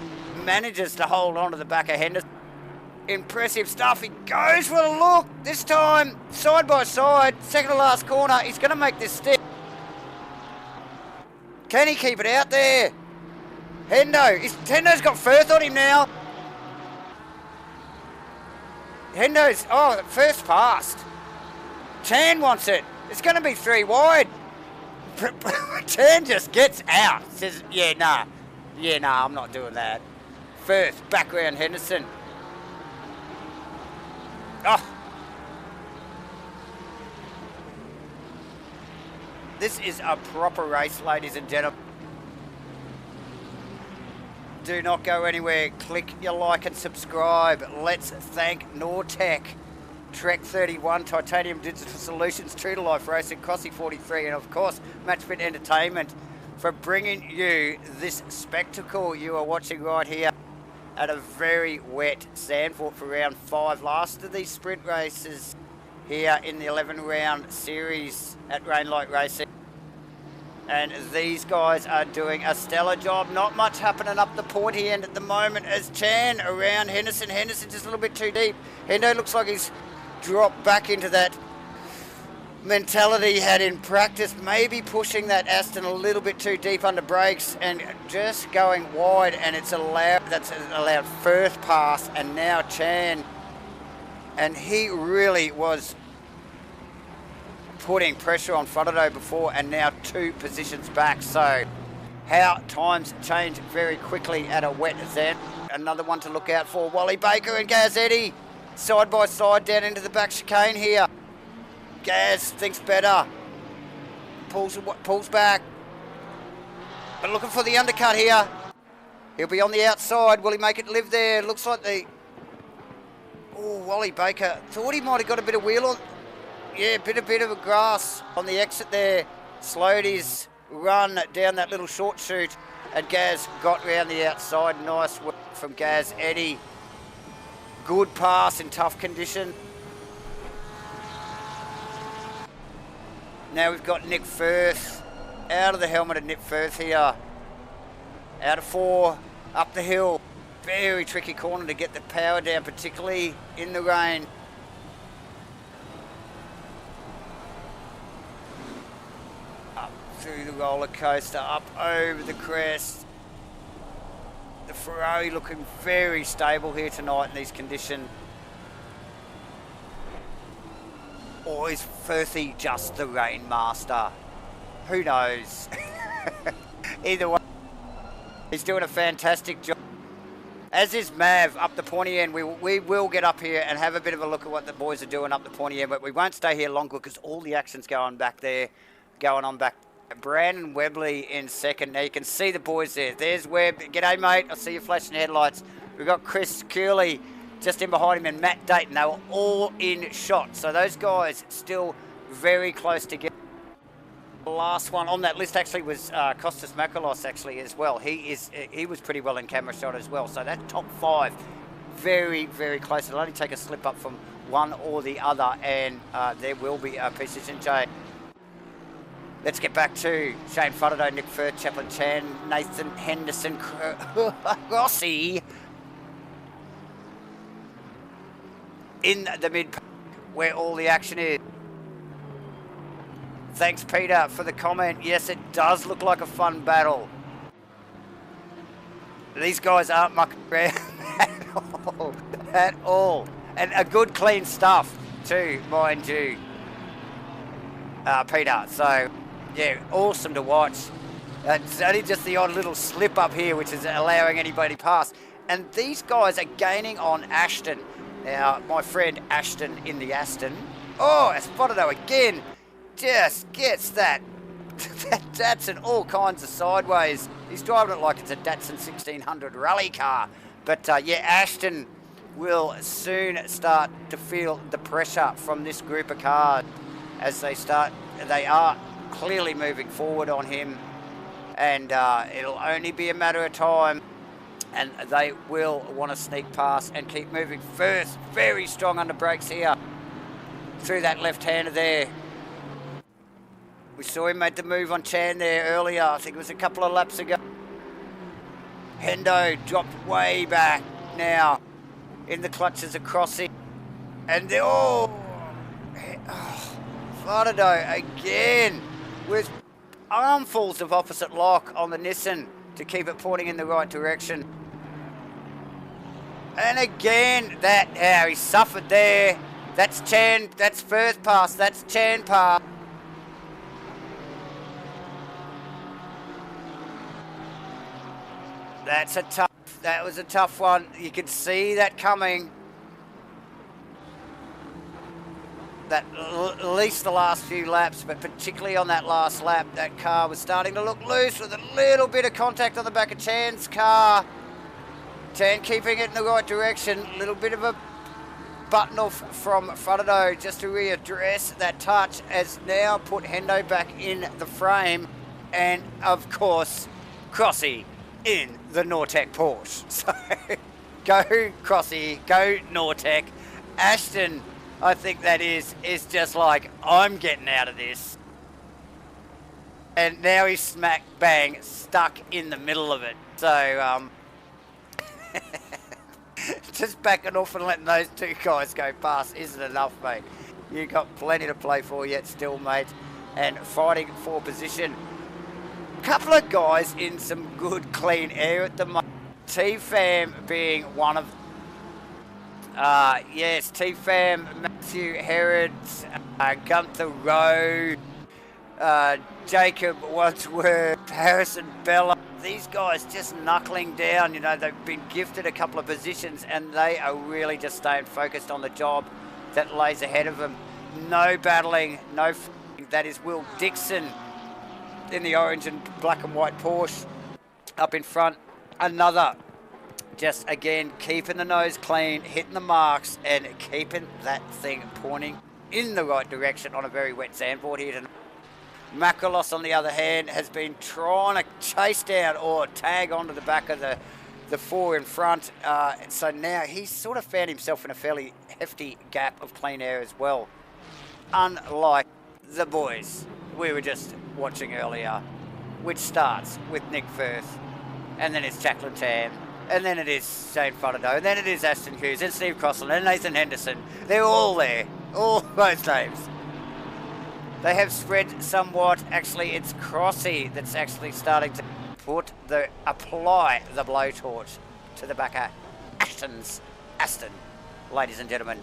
manages to hold on to the back of Henderson. Impressive stuff. He goes for a look. This time, side by side, second to last corner. He's going to make this stick. Can he keep it out there? Hendo's got Firth on him now. First passed. Chan wants it. It's going to be 3 wide. Chan just gets out. Says, yeah, nah, I'm not doing that. Firth, back round Henderson. Oh. This is a proper race, ladies and gentlemen. Do not go anywhere. Click your like and subscribe. Let's thank Nortec, Trek 31, Titanium Digital Solutions, True to Life Racing, Crossy 43, and of course, Matchfit Entertainment for bringing you this spectacle you are watching right here at a very wet Zandvoort for round 5. Last of these sprint races here in the 11-round series at Rainlight Racing. And these guys are doing a stellar job. Not much happening up the pointy end at the moment as Chan around Henderson. Henderson just a little bit too deep. Hendo looks like he's dropped back into that mentality he had in practice. Maybe pushing that Aston a little bit too deep under brakes and just going wide. And it's allowed, that's allowed Firth pass. And now Chan. And he really was putting pressure on Frodo before, and now 2 positions back. So how times change very quickly at a wet Zand. Another one to look out for. Wally Baker and Gaz Eddy side by side down into the back chicane here. Gaz thinks better. Pulls back. But looking for the undercut here. He'll be on the outside. Will he make it live there? Looks like the... Oh, Wally Baker thought he might have got a bit of wheel on. Yeah, bit of a grass on the exit there. Slowed his run down that little short chute, and Gaz got round the outside. Nice work from Gaz Eddy. Good pass in tough condition. Now we've got Nick Firth. Out of the helmet of Nick Firth here. Out of 4, up the hill. Very tricky corner to get the power down, particularly in the rain. Through the roller coaster, up over the crest. The Ferrari looking very stable here tonight in these conditions. Or is Firthy just the rain master? Who knows? Either way, he's doing a fantastic job. As is Mav up the pointy end. We will get up here and have a bit of a look at what the boys are doing up the pointy end, but we won't stay here longer because all the action's going on back there. Brandon Webley in second. Now you can see the boys there. There's Webb. G'day, mate. I see you flashing the headlights. We've got Chris Curley just in behind him and Matt Dayton. They were all in shot. So those guys still very close together. The last one on that list actually was Kostas Makalos actually as well. He was pretty well in camera shot as well. So that top 5, very, very close. It'll only take a slip up from one or the other, and there will be a position change. Let's get back to Shane Frodo, Nick Firth, Chaplin Chan, Nathan Henderson, Rossi in the mid where all the action is. Thanks, Peter, for the comment. Yes, it does look like a fun battle. These guys aren't mucking around at all. And a good, clean stuff too, mind you, Peter. So, yeah, awesome to watch. It's only just the odd little slip up here, which is allowing anybody past. And these guys are gaining on Ashton. Now, my friend Ashton in the Aston. Oh, Esposito again. Just gets that Datsun all kinds of sideways. He's driving it like it's a Datsun 1600 rally car. But yeah, Ashton will soon start to feel the pressure from this group of cars as they are clearly moving forward on him, and it'll only be a matter of time and they will want to sneak past and keep moving. First, very strong under brakes here through that left-hander there. We saw him make the move on Chan there earlier. I think it was a couple of laps ago. Hendo dropped way back now in the clutches of Crossy. And Fardado again with armfuls of opposite lock on the Nissan to keep it pointing in the right direction. And again, he suffered there. That's Chan, that's first pass, that's Chan pass. That was a tough one. You could see that coming. At least the last few laps, but particularly on that last lap, that car was starting to look loose with a little bit of contact on the back of Chan's car. Chan keeping it in the right direction. A little bit of a button off from Fardado just to readdress that touch has now put Hendo back in the frame. And of course, Crossy in the Nortec Porsche. So go Crossy, go Nortec. Ashton, I think that is just like, I'm getting out of this. And now he's smack bang stuck in the middle of it. So just backing off and letting those two guys go past isn't enough, mate. You've got plenty to play for yet still, mate. And fighting for position. Couple of guys in some good clean air at the moment. T-Fam being one of yes, T-Fam, Matthew Herod, Gunther Rowe, Jacob Wadsworth, Harrison Bella. These guys just knuckling down. You know, they've been gifted a couple of positions and they are really just staying focused on the job that lays ahead of them. No battling, no f***ing. That is Will Dixon in the orange and black and white Porsche up in front. Another just again keeping the nose clean, hitting the marks and keeping that thing pointing in the right direction on a very wet Zandvoort here tonight. Makalos on the other hand has been trying to chase down or tag onto the back of the four in front, so now he's sort of found himself in a fairly hefty gap of clean air as well, unlike the boys we were just watching earlier, which starts with Nick Firth, and then it's Jacqueline Tam, and then it is Shane Fardado, and then it is Aston Hughes, and Steve Crossland, and Nathan Henderson. They're all there, all those names. They have spread somewhat. Actually, it's Crossy that's actually starting to apply the blowtorch to the back of Aston, ladies and gentlemen.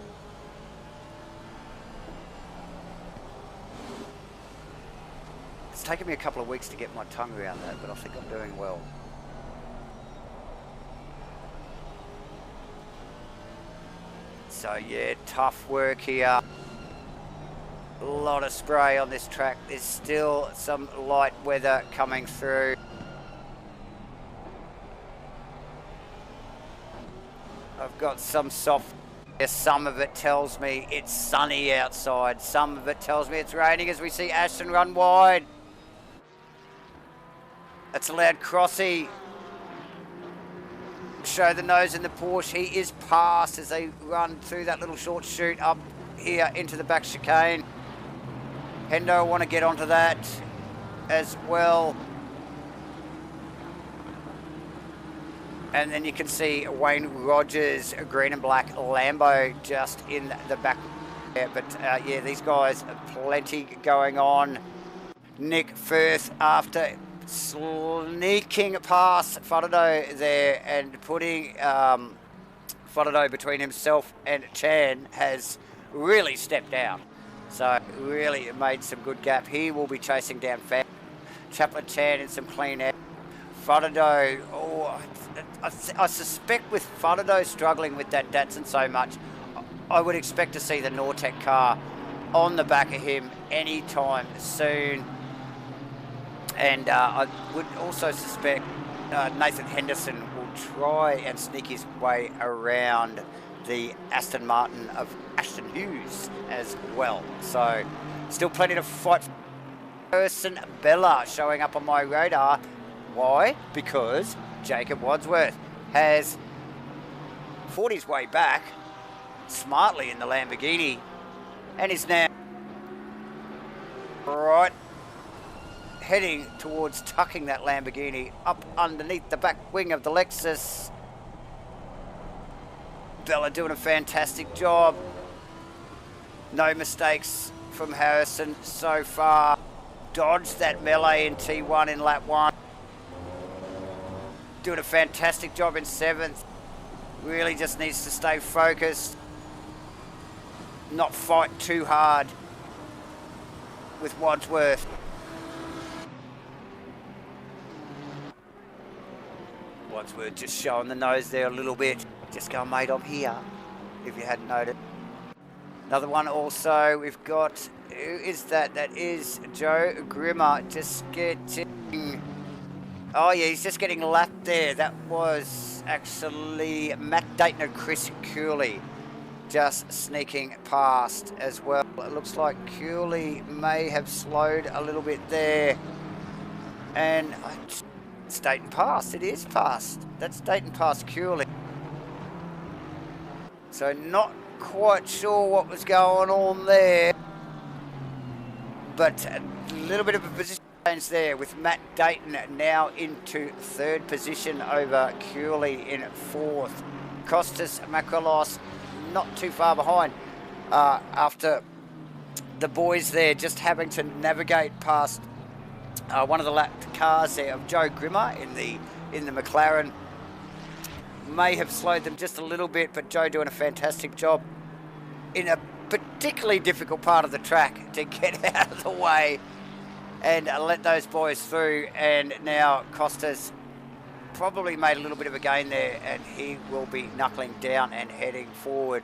It's taken me a couple of weeks to get my tongue around that, but I think I'm doing well. So yeah, tough work here. A lot of spray on this track. There's still some light weather coming through. I've got some soft. Some of it tells me it's sunny outside. Some of it tells me it's raining as we see Ashton run wide. That's allowed Crossy show the nose in the Porsche. He is past as they run through that little short chute up here into the back chicane. Hendo want to get onto that as well. And then you can see Wayne Rogers, a green and black Lambo just in the back there. But yeah, these guys have plenty going on. Nick Firth, after sneaking past Fardado there and putting Fardado between himself and Chan, has really stepped down. So really made some good gap. He will be chasing down Chaplin Chan in some clean air. Fardado, I suspect with Fardado struggling with that Datsun so much, I would expect to see the Nortec car on the back of him anytime soon. And I would also suspect Nathan Henderson will try and sneak his way around the Aston Martin of Ashton Hughes as well. So still plenty to fight for. Person Bella showing up on my radar. Why? Because Jacob Wadsworth has fought his way back smartly in the Lamborghini and is now right heading towards tucking that Lamborghini up underneath the back wing of the Lexus. Bella doing a fantastic job. No mistakes from Harrison so far. Dodged that melee in T1 in lap 1. Doing a fantastic job in 7th. Really just needs to stay focused. Not fight too hard with Wadsworth. Wadsworth just showing the nose there a little bit. Just going, mate, I'm here, if you hadn't noted. Another one also, we've got, who is that? That is Joe Grimmer, just getting, oh yeah, he's just getting lapped there. That was actually Matt Dayton and Chris Cooley just sneaking past as well. It looks like Cooley may have slowed a little bit there. And it's Dayton past, it is past. That's Dayton past Cooley. So not quite sure what was going on there. But a little bit of a position change there with Matt Dayton now into 3rd position over Cooley in 4th. Costas Makrolos not too far behind after the boys there just having to navigate past one of the lapped cars there of Joe Grimmer in the McLaren. May have slowed them just a little bit, but Joe doing a fantastic job in a particularly difficult part of the track to get out of the way and let those boys through. And now Costas probably made a little bit of a gain there, and he will be knuckling down and heading forward.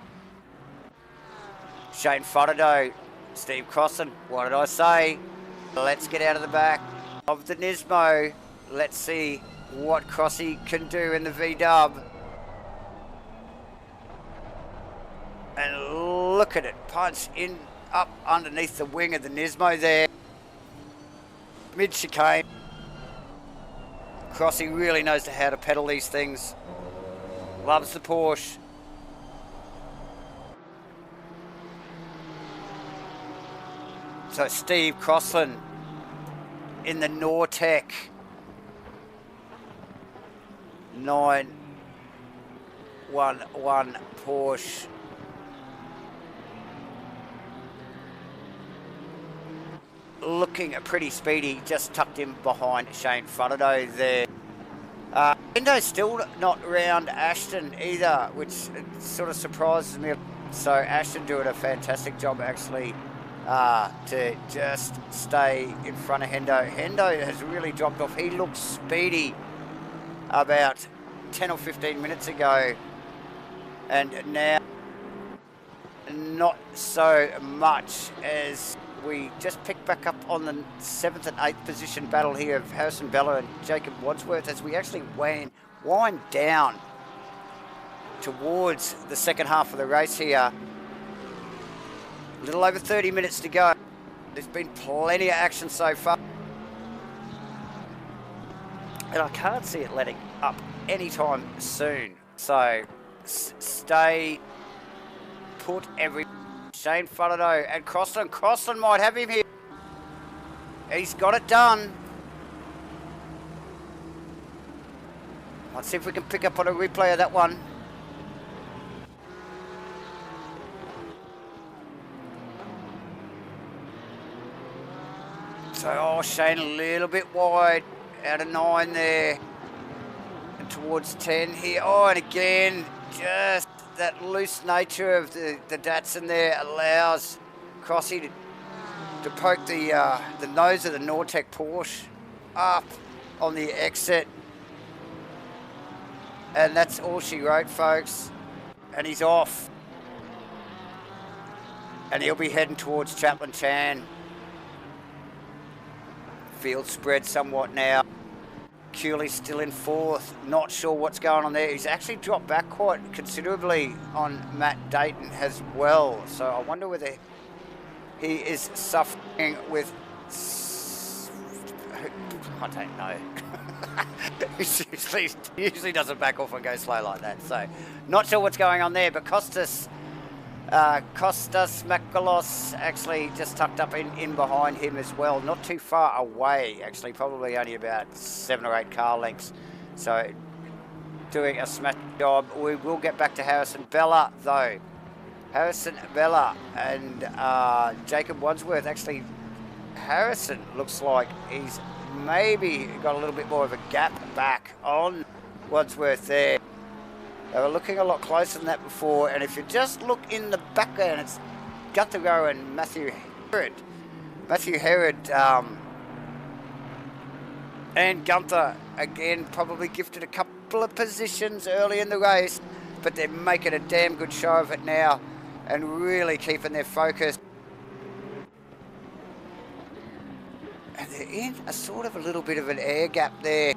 Shane Fodado, Steve Crossan, what did I say? Let's get out of the back of the Nismo. Let's see what Crossy can do in the V-dub. And look at it, punch in up underneath the wing of the Nismo there. Mid-chicane. Crossy really knows how to pedal these things. Loves the Porsche. So Steve Crossland in the Nortec 911 Porsche. Looking pretty speedy, just tucked in behind Shane Fodado there. Endo's still not round Ashton either, which sort of surprises me. So Ashton doing a fantastic job actually to just stay in front of Hendo. Hendo has really dropped off. He looked speedy about 10 or 15 minutes ago, and now not so much, as we just picked back up on the 7th and 8th position battle here of Harrison Bella and Jacob Wadsworth as we actually wind down towards the second half of the race here. A little over 30 minutes to go. There's been plenty of action so far, and I can't see it letting up anytime soon. So stay put, every Shane Fodado and Crossland. Crossland might have him here. He's got it done. Let's see if we can pick up on a replay of that one. So, oh, Shane a little bit wide, out of 9 there, and towards 10 here. Oh, and again, just that loose nature of the Datsun there allows Crossy to poke the nose of the Nortec Porsche up on the exit. And that's all she wrote, folks. And he's off. And he'll be heading towards Chaplin Chan. Field spread somewhat now. Cooley's still in 4th. Not sure what's going on there. He's actually dropped back quite considerably on Matt Dayton as well. So I wonder whether he is suffering with... I don't know. He usually doesn't back off and go slow like that. So not sure what's going on there. But Costas Costas Makalos actually just tucked up in behind him as well. Not too far away, actually, probably only about 7 or 8 car lengths. So doing a smash job. We will get back to Harrison Bella though. Harrison Bella and Jacob Wadsworth. Actually, Harrison looks like he's maybe got a little bit more of a gap back on Wadsworth there. They were looking a lot closer than that before, and if you just look in the background, it's Guthero and Matthew Herod. Matthew Herod and Gunther, again, probably gifted a couple of positions early in the race, but they're making a damn good show of it now and really keeping their focus. And they're in a sort of a little bit of an air gap there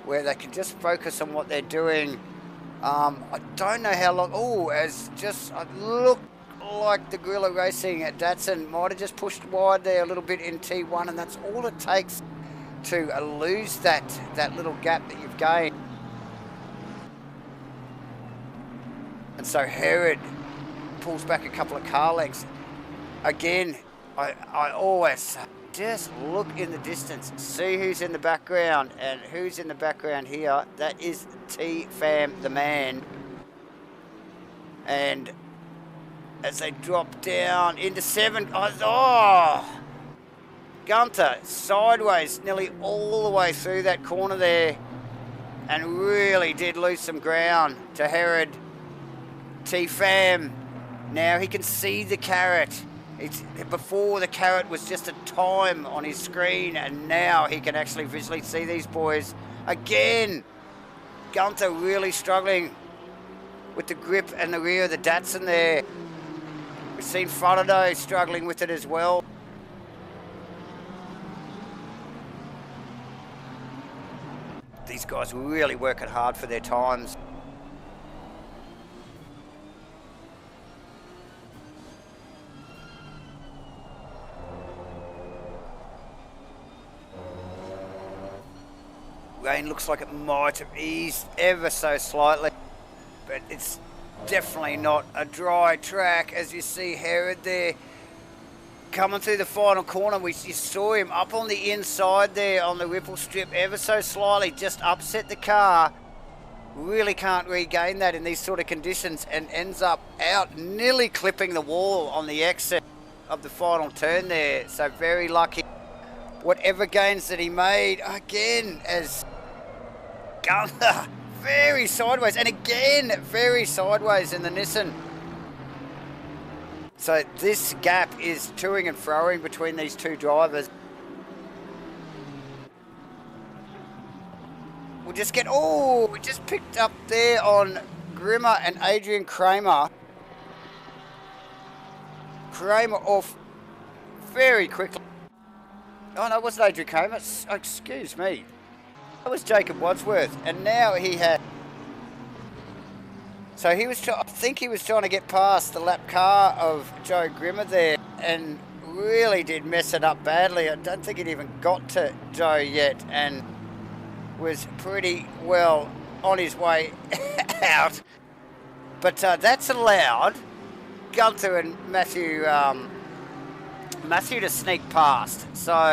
where they can just focus on what they're doing. I don't know how long. Oh, as just it looked like the Gorilla Racing at Datsun might have just pushed wide there a little bit in T1, and that's all it takes to lose that little gap that you've gained. And so Herod pulls back a couple of car lengths. Again, I always just look in the distance, see who's in the background, and who's in the background here. That is T-Fam, the man. And as they drop down into 7, oh, Gunther sideways nearly all the way through that corner there and really did lose some ground to Herod. T-Fam, now he can see the carrot. Before the carrot was just a time on his screen, and now he can actually visually see these boys. Again, Gunther really struggling with the grip and the rear of the Datsun there. We've seen Faraday struggling with it as well. These guys really working hard for their times. Rain looks like it might have eased ever so slightly, but it's definitely not a dry track. As you see Herod there coming through the final corner, you saw him up on the inside there on the ripple strip ever so slightly, just upset the car. Really can't regain that in these sort of conditions and ends up out nearly clipping the wall on the exit of the final turn there. So very lucky. Whatever gains that he made, again, as Gunther very sideways, and again very sideways in the Nissan. So this gap is toing and froing between these two drivers. We'll just get, oh, we just picked up there on Grimmer and Adrian Kramer. Kramer off very quickly. Oh no, it wasn't Adrian Kramer, excuse me. That was Jacob Wadsworth, and now he had... So he was, I think he was trying to get past the lap car of Joe Grimmer there, and really did mess it up badly. I don't think it even got to Joe yet, and was pretty well on his way out. But that's allowed Gunther and Matthew to sneak past. So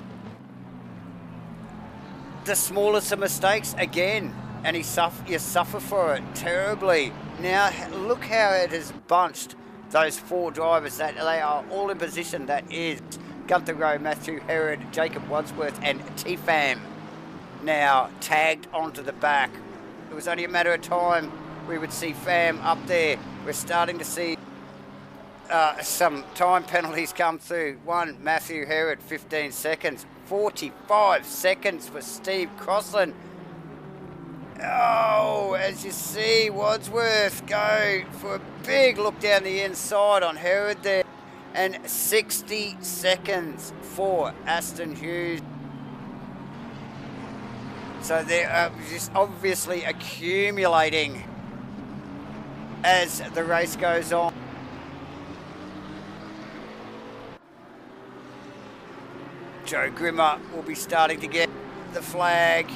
the smallest of mistakes again, and you suffer for it terribly. Now look how it has bunched those four drivers, that they are all in position. That is Gunther Rowe, Matthew Herod, Jacob Wadsworth and T-Fam now tagged onto the back. It was only a matter of time we would see Fam up there. We're starting to see some time penalties come through. One, Matthew Herod, 15 seconds. 45 seconds for Steve Crossland. Oh, as you see, Wadsworth go for a big look down the inside on Herod there. And 60 seconds for Aston Hughes. So they're just obviously accumulating as the race goes on. Joe Grimmer will be starting to get the flag.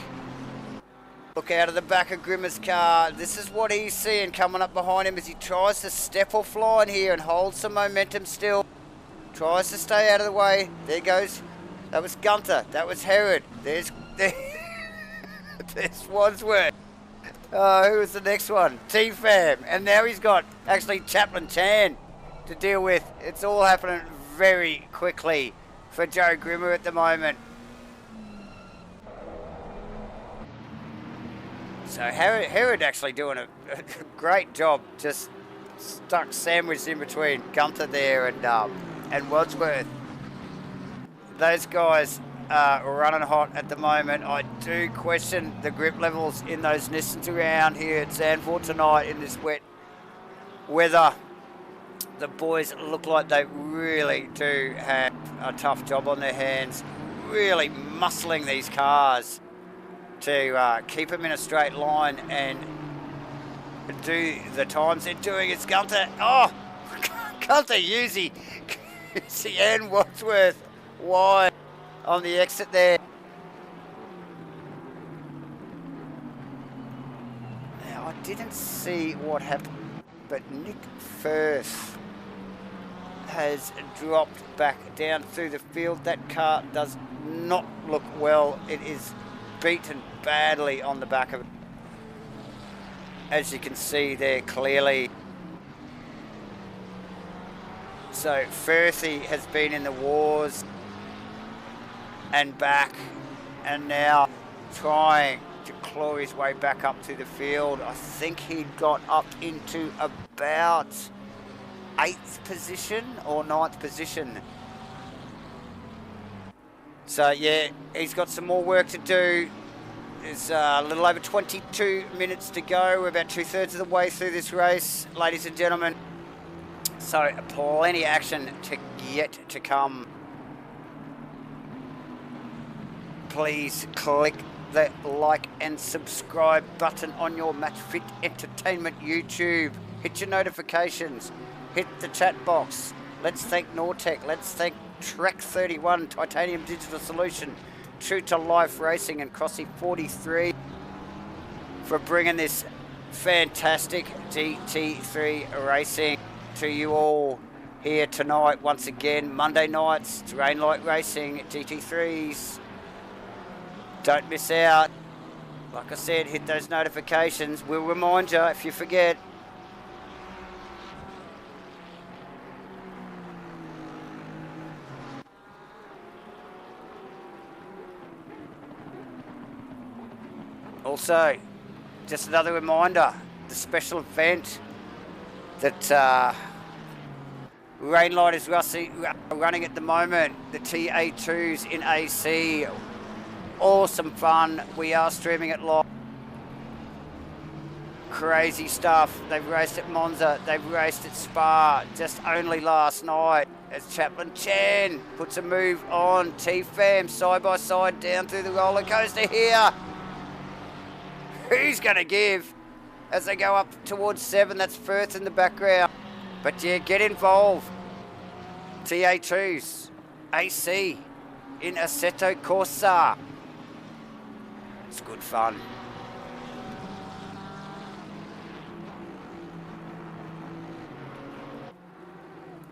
Look out of the back of Grimmer's car. This is what he's seeing coming up behind him as he tries to step off line here and hold some momentum still. Tries to stay out of the way. There goes. That was Gunther. That was Herod. There's Wadsworth. Who was the next one? T-Fam. And now he's got actually Chaplain Chan to deal with. It's all happening very quickly for Joe Grimmer at the moment. So Herod actually doing a great job, just stuck sandwiched in between Gunther there and Wadsworth. Those guys are running hot at the moment. I do question the grip levels in those Nissans around here at Zandvoort tonight in this wet weather. The boys look like they really do have a tough job on their hands, really muscling these cars to keep them in a straight line and do the times they're doing. It's Gunther. Oh, Gunther Yuzi and Wadsworth wide on the exit there. Now, I didn't see what happened, but Nick Firth has dropped back down through the field. That car does not look well. It is beaten badly on the back of it, as you can see there clearly. So Firthy has been in the wars and back, and now trying to claw his way back up to the field. I think he'd got up into about 8th position or 9th position. So yeah, he's got some more work to do. There's a little over 22 minutes to go. We're about 2/3 of the way through this race, ladies and gentlemen. So plenty of action yet to come. Please click the like and subscribe button on your Match Fit Entertainment YouTube. Hit your notifications. Hit the chat box. Let's thank Nortec. Let's thank Trek 31 Titanium Digital Solution, True to Life Racing, and Crossy 43 for bringing this fantastic GT3 racing to you all here tonight. Once again, Monday nights, Terrain Light Racing, GT3s. Don't miss out. Like I said, hit those notifications. We'll remind you if you forget. Also, just another reminder, the special event that Rainlight is running at the moment, the TA2s in AC. Awesome fun. We are streaming it live. Crazy stuff. They've raced at Monza. They've raced at Spa just only last night as Chaplain Chan puts a move on. T-Fam side by side down through the roller coaster here. Who's going to give as they go up towards 7? That's Firth in the background. But yeah, get involved. TA2s, AC in Assetto Corsa. It's good fun.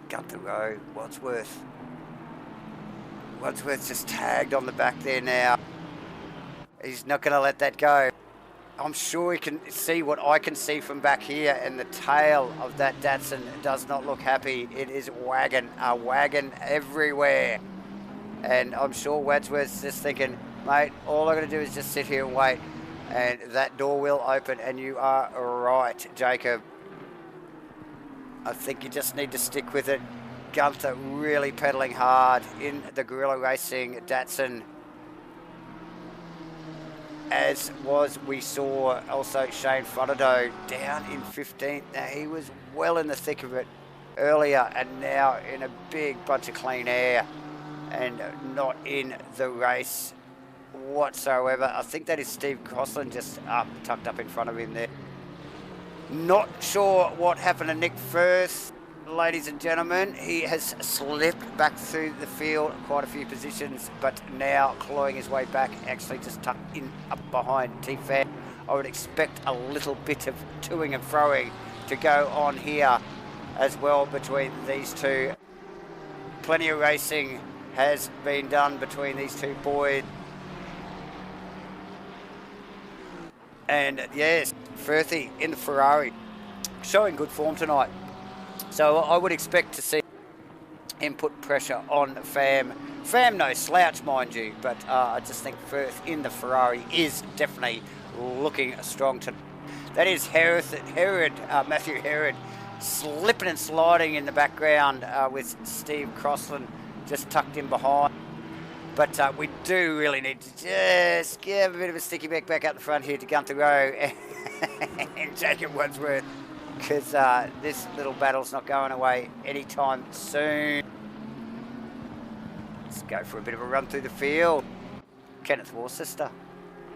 Gunther Rowe, Wadsworth. Wadsworth's just tagged on the back there now. He's not going to let that go. I'm sure he can see what I can see from back here, and the tail of that Datsun does not look happy. It is a wagon everywhere. And I'm sure Wadsworth's just thinking, mate, all I'm going to do is just sit here and wait. And that door will open, and you are right, Jacob. I think you just need to stick with it. Gunther really pedaling hard in the Guerrilla Racing Datsun. As we saw also Shane Frontado down in 15th. Now he was well in the thick of it earlier, and now in a big bunch of clean air and not in the race whatsoever. I think that is Steve Crossland just tucked up in front of him there. Not sure what happened to Nick Firth, ladies and gentlemen. He has slipped back through the field quite a few positions, but now clawing his way back, actually just tucked in up behind T-Fan. I would expect a little bit of toing and froing to go on here as well between these two. Plenty of racing has been done between these two boys. And yes, Firthy in the Ferrari, showing good form tonight. So I would expect to see him put pressure on Fam. Fam no slouch, mind you, but I just think Firth in the Ferrari is definitely looking strong tonight. That is Matthew Herod, slipping and sliding in the background with Steve Crossland just tucked in behind. But we do really need to just give a bit of a sticky back out the front here to Gunther Rowe and Jacob Wadsworth, because this little battle's not going away anytime soon. Let's go for a bit of a run through the field. Kenneth Worcester,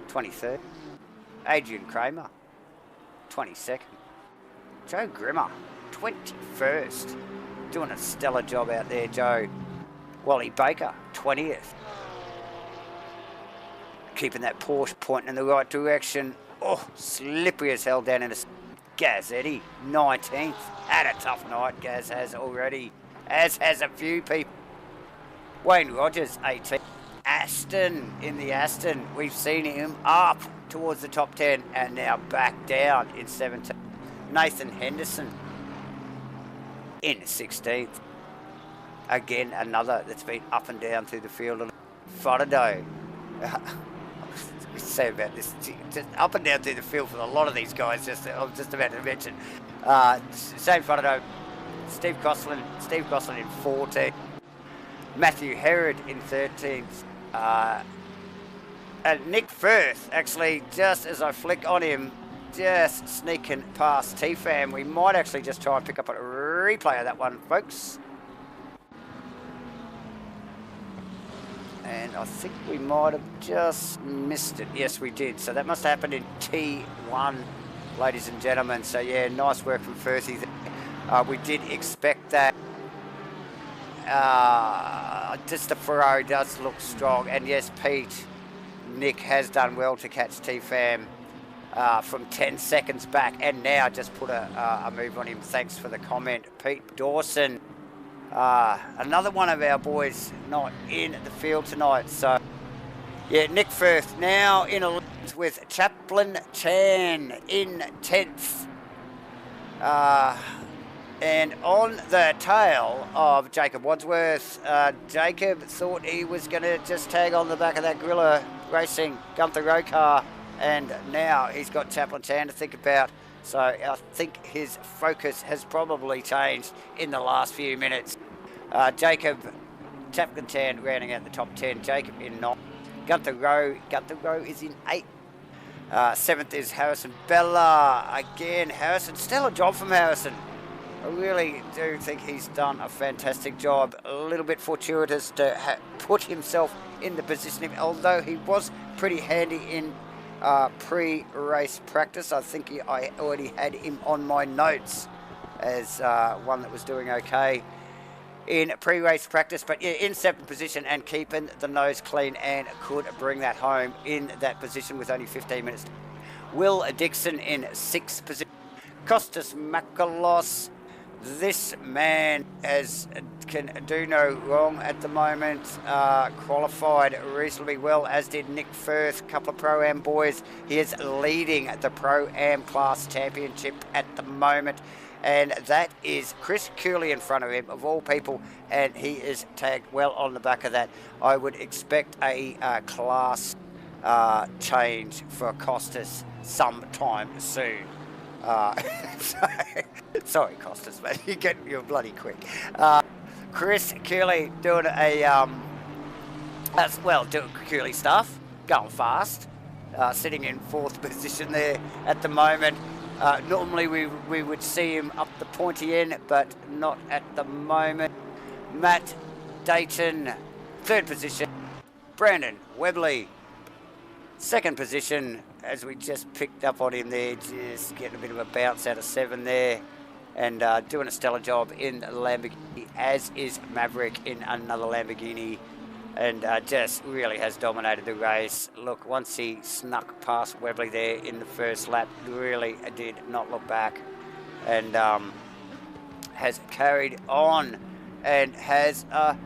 23rd. Adrian Kramer, 22nd. Joe Grimmer, 21st. Doing a stellar job out there, Joe. Wally Baker, 20th. Keeping that Porsche pointing in the right direction. Oh, slippery as hell down in the... Gaz Eddy, 19th. Had a tough night, Gaz has already. As has a few people. Wayne Rogers, 18th. Aston, in the Aston. We've seen him up towards the top 10 and now back down in 17th. Nathan Henderson in 16th. Again, another that's been up and down through the field. Fodado. Say about this, just up and down through the field for a lot of these guys. I was just about to mention. Same Fodado. Steve Crossland in 14th. Matthew Herod in 13th. And Nick Firth, actually, just as I flick on him, just sneaking past T-Fam. We might actually just try and pick up a replay of that one, folks. And I think we might have just missed it. Yes, we did. So that must have happened in T1, ladies and gentlemen. So yeah, nice work from Firthy there. We did expect that. Just the Ferrari does look strong. And yes, Nick has done well to catch T-Fam from 10 seconds back. And now just put a move on him. Thanks for the comment. Pete Dawson. Another one of our boys not in the field tonight. So yeah, Nick Firth now in a with Chaplin Chan in 10th. And on the tail of Jacob Wadsworth, Jacob thought he was going to just tag on the back of that Gorilla Racing Gunther Rowe car, and now he's got Chaplin Chan to think about. So I think his focus has probably changed in the last few minutes. Chaplin Chan rounding out the top 10. Jacob in 9th. Gunther Rowe is in 8th. 7th is Harrison Bella. Again, Harrison, stellar job from Harrison. I really do think he's done a fantastic job. A little bit fortuitous to put himself in the position, although he was pretty handy in pre-race practice. I think I already had him on my notes as one that was doing okay in pre-race practice, but yeah, in 7th position and keeping the nose clean, and could bring that home in that position with only 15 minutes. Will Dixon in 6th position. Costas Makalos, this man can do no wrong at the moment. Qualified reasonably well, as did Nick Firth, a couple of Pro-Am boys. He is leading the Pro-Am class championship at the moment. And that is Chris Cooley in front of him, of all people, and he is tagged well on the back of that. I would expect a class change for Costas sometime soon. Sorry, Costas, mate. You're bloody quick. Chris Cooley doing doing Cooley stuff, going fast, sitting in 4th position there at the moment. Normally we would see him up the pointy end, but not at the moment. Matt Dayton, 3rd position. Brandon Webley, 2nd position, as we just picked up on him there, just getting a bit of a bounce out of 7 there, and doing a stellar job in Lamborghini, as is Maverick in another Lamborghini. and just really has dominated the race. Look, once he snuck past Webley there in the first lap, really did not look back, and has carried on and has a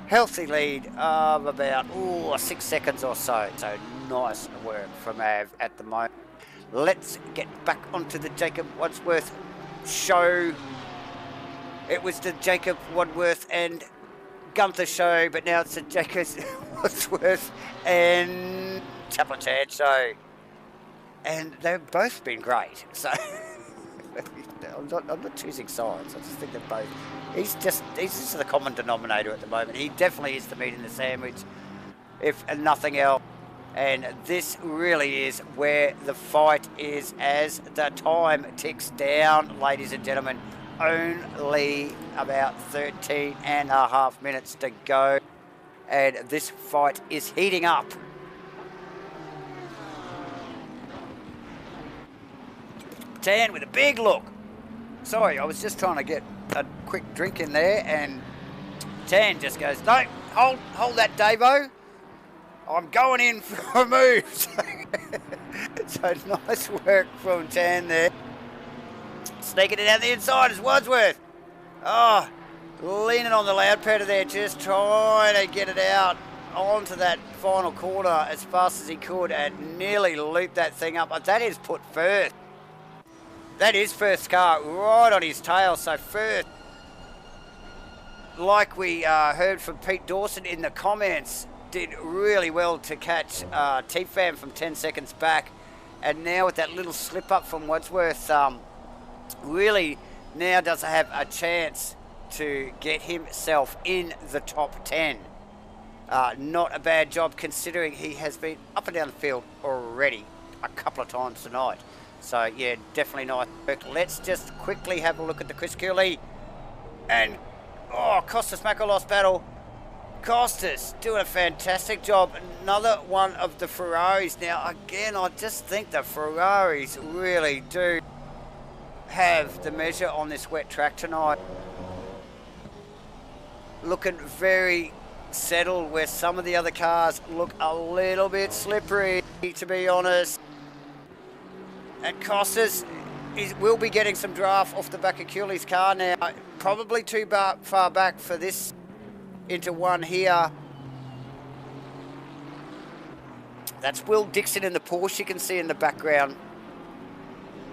healthy lead of about 6 seconds or so. So nice work from Av at the moment. Let's get back onto the Jacob Wadsworth show. It was the Jacob Wadsworth and Gunther show, but now it's the Jacob Wadsworth and Chaplin Chan show. And they've both been great. So I'm not choosing sides. I just think they're both. He's just the common denominator at the moment. He definitely is the meat in the sandwich, if nothing else. And this really is where the fight is as the time ticks down, ladies and gentlemen. Only about 13 and a half minutes to go. And this fight is heating up. Tan with a big look. Sorry, I was just trying to get a quick drink in there, and Tan just goes, no, hold that, Davo. I'm going in for a move. So nice work from Tan there. Sneaking it out the inside is Wadsworth. Oh, leaning on the loud pedal there, just trying to get it out onto that final corner as fast as he could, and nearly looped that thing up. That is put first. That is first car right on his tail. So first, like we heard from Pete Dawson in the comments, did really well to catch T-Fam from 10 seconds back. And now with that little slip up from Wadsworth, really now does have a chance to get himself in the top 10. Not a bad job considering he has been up and down the field already a couple of times tonight. So yeah, definitely nice work. Let's just quickly have a look at the Chris Cooley and Costas Makalos battle. Costas doing a fantastic job. Another one of the Ferraris. Now again, I just think the Ferraris really do have the measure on this wet track tonight. Looking very settled, where some of the other cars look a little bit slippery, to be honest. And Costas will be getting some draft off the back of Cooley's car now. Probably too far back for this into one here. That's Will Dixon in the Porsche, you can see in the background.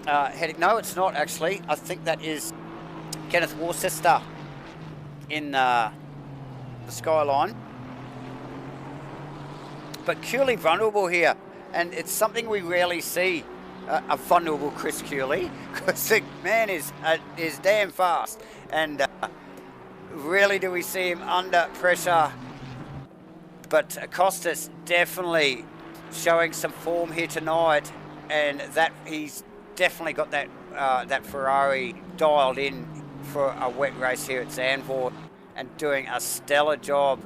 Heading, no, it's not actually. I think that is Kenneth Worcester in the Skyline. But Cooley vulnerable here, and it's something we rarely see. A vulnerable Chris Cooley, because the man is damn fast, and rarely do we see him under pressure. But Costas definitely showing some form here tonight, and that he's definitely got that that Ferrari dialed in for a wet race here at Zandvoort, and doing a stellar job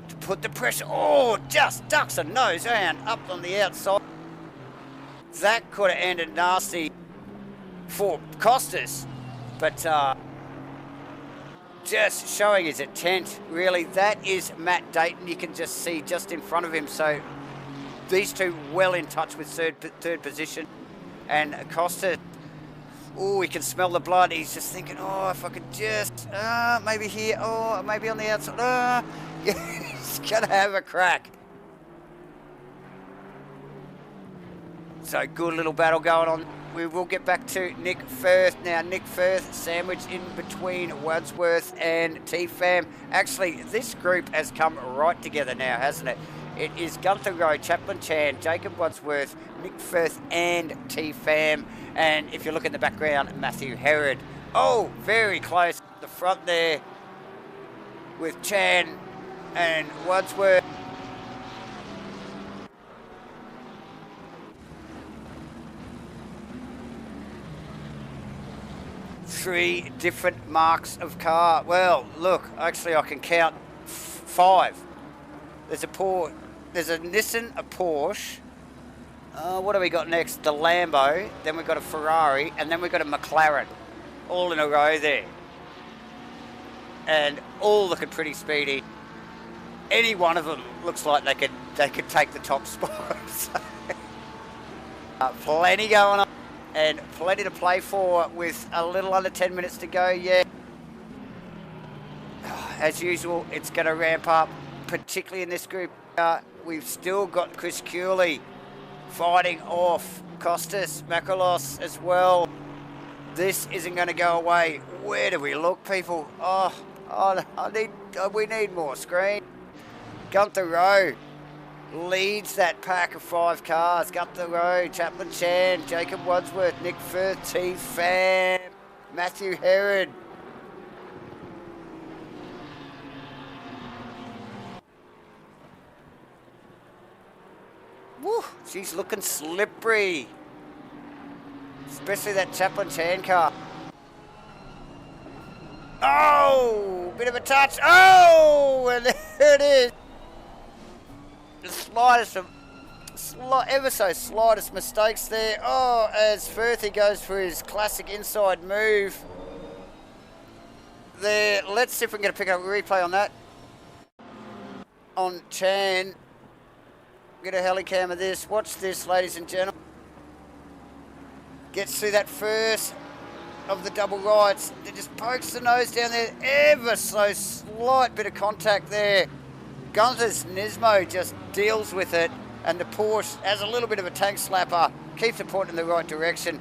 to put the pressure. Oh, just ducks a nose around up on the outside. That could have ended nasty for Costas, but just showing his intent, really. That is Matt Dayton, you can just see just in front of him. So these two well in touch with third position. And Costas, oh, he can smell the blood. He's just thinking, oh, if I could just, maybe here, oh, maybe on the outside. He's going to have a crack. So good little battle going on. We will get back to Nick Firth. Now, Nick Firth sandwiched in between Wadsworth and T-Fam. Actually, this group has come right together now, hasn't it? It is Gunther Rowe, Chaplin Chan, Jacob Wadsworth, Nick Firth and T-Fam. And if you look in the background, Matthew Herod. Oh, very close at the front there with Chan and Wadsworth. Three different marks of car. Well, look, actually I can count 5. There's a Nissan, a Porsche. What do we got next? The Lambo. Then we've got a Ferrari, and then we've got a McLaren, all in a row there, and all looking pretty speedy. any one of them looks like they could take the top spot. Plenty going on and plenty to play for with a little under 10 minutes to go. Yeah, as usual, it's going to ramp up, particularly in this group. We've still got Chris Cooley fighting off Costas Makalos as well. This isn't going to go away. Where do we look, people? We need more screen. Gunther Rowe leads that pack of 5 cars. Gunther Rowe, Chaplin Chan, Jacob Wadsworth, Nick Firth, T. Pham, Matthew Herod. Woo, she's looking slippery. Especially that Chaplin Chan car. Oh, bit of a touch. Oh, and there it is. The slightest of, ever so slightest mistakes there. Oh, as Firthy goes for his classic inside move. There, let's see if we can get a pick up a replay on that. On Chan. Get a helicam of this. Watch this, ladies and gentlemen. Gets through that first of the double rights. It just pokes the nose down there. Ever so slight bit of contact there. Gunther's Nismo just deals with it. And the Porsche has a little bit of a tank slapper. Keeps it pointing in the right direction.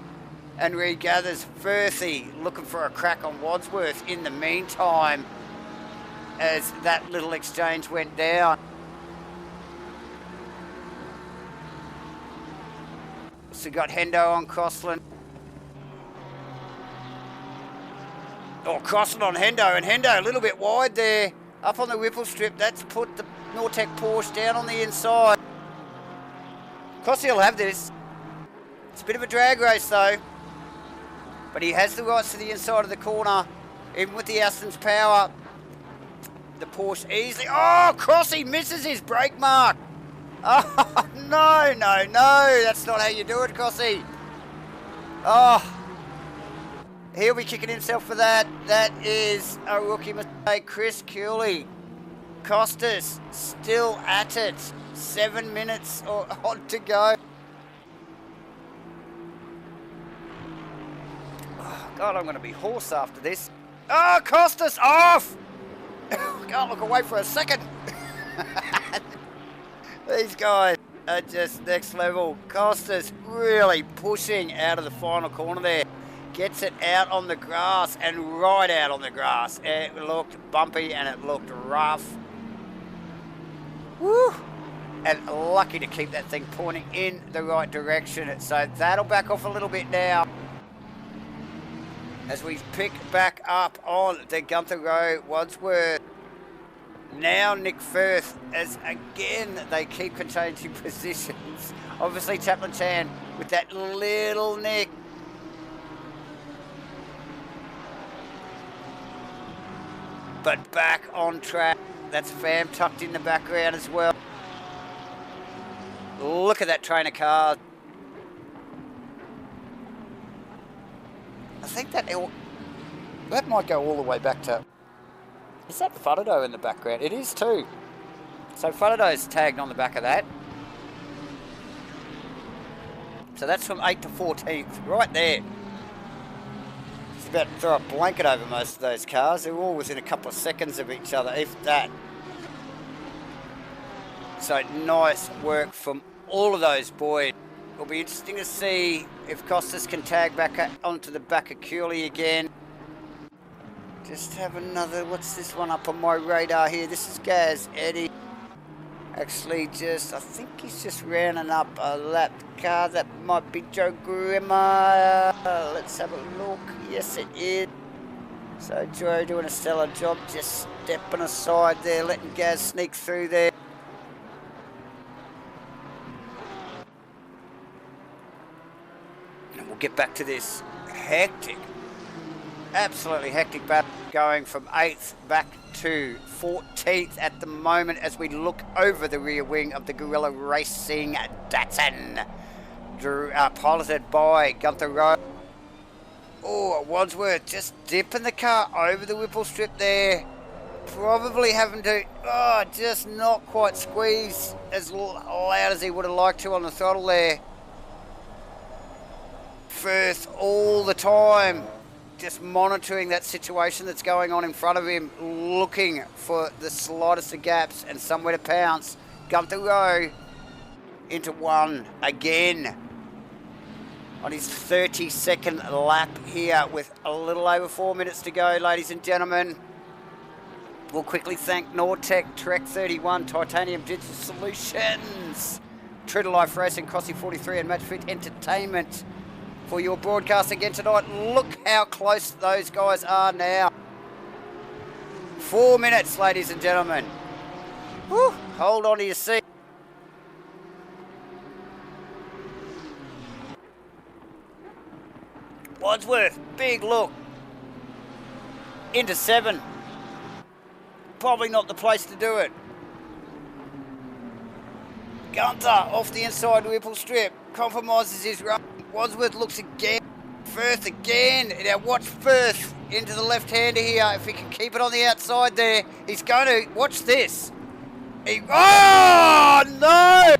And regathers Firthy looking for a crack on Wadsworth in the meantime. As that little exchange went down. So got Hendo on Crossland. Oh, Crossland on Hendo, and Hendo a little bit wide there. Up on the Whipple strip, that's put the Nortec Porsche down on the inside. Crossy will have this. It's a bit of a drag race though. But he has the rights to the inside of the corner. Even with the Aston's power. The Porsche easily... Oh, Crossy misses his brake mark. Oh, no. That's not how you do it, Crossy. Oh. He'll be kicking himself for that. That is a rookie mistake. Chris Cooley. Costas still at it. 7 minutes or odd to go. Oh, God, I'm going to be hoarse after this. Oh, Costas off! Can't look away for a second. These guys are just next level. Costas really pushing out of the final corner there. Gets it out on the grass and right out on the grass. It looked bumpy and it looked rough. Woo! And lucky to keep that thing pointing in the right direction. So that'll back off a little bit now. As we pick back up on the Gunther Rowe Wadsworth. Now Nick Firth, as again they keep changing positions. Obviously Chaplin Chan with that little nick. But back on track. That's Pham tucked in the background as well. Look at that train of cars. I think that might go all the way back to... Is that Fudado in the background? It is too. So Fudado's tagged on the back of that. So that's from 8th to 14th, right there. It's about to throw a blanket over most of those cars. They're all within a couple of seconds of each other, if that. So nice work from all of those boys. It'll be interesting to see if Costas can tag back onto the back of Cooley again. Just have another, what's this one up on my radar here? This is Gaz Eddy. Actually I think he's just rounding up a lap car. That might be Joe Grimmer. Let's have a look. Yes, it is. So Joe doing a stellar job, just stepping aside there, letting Gaz sneak through there. And we'll get back to this hectic, absolutely hectic battle going from 8th back to 14th at the moment as we look over the rear wing of the Gorilla Racing Datsun. Piloted by Gunther Rowe. Oh, Wadsworth just dipping the car over the Whipple strip there. probably having to, just not quite squeeze as loud as he would have liked to on the throttle there. Firth all the time, just monitoring that situation that's going on in front of him, looking for the slightest of gaps and somewhere to pounce. Gunther Rowe into one again on his 32nd lap here with a little over 4 minutes to go, ladies and gentlemen. We'll quickly thank Nortec, Trek 31, Titanium Digital Solutions, True to Life Racing, Crossy 43 and Matchfit Entertainment for your broadcast again tonight. Look how close those guys are now. 4 minutes, ladies and gentlemen. Whew, hold on to your seat. Wadsworth, big look. Into 7. Probably not the place to do it. Gunther off the inside Whipple strip. Compromises his run. Wadsworth looks again. Firth again. Now watch Firth into the left-hander here. If he can keep it on the outside there, he's going to. Watch this. Oh, no!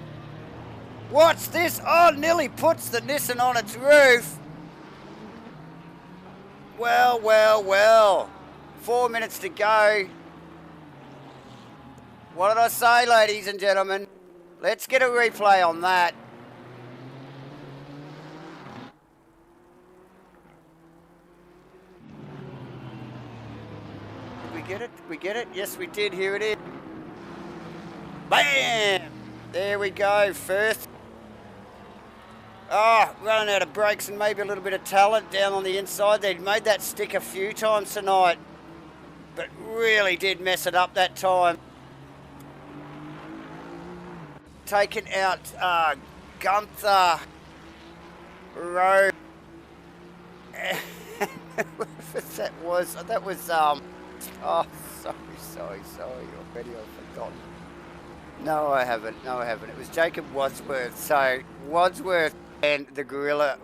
Watch this. Oh, nearly puts the Nissan on its roof. Well, well, well. 4 minutes to go. What did I say, ladies and gentlemen? Let's get a replay on that. Did we get it? Did we get it? Yes, we did. Here it is. Bam! There we go, Firth. Oh, running out of brakes and maybe a little bit of talent down on the inside. They'd made that stick a few times tonight, but really did mess it up that time. Taken out Gunther Rowe. that was oh, sorry already I've forgotten. No I haven't, it was Jacob Wadsworth. So Wadsworth and the Gorilla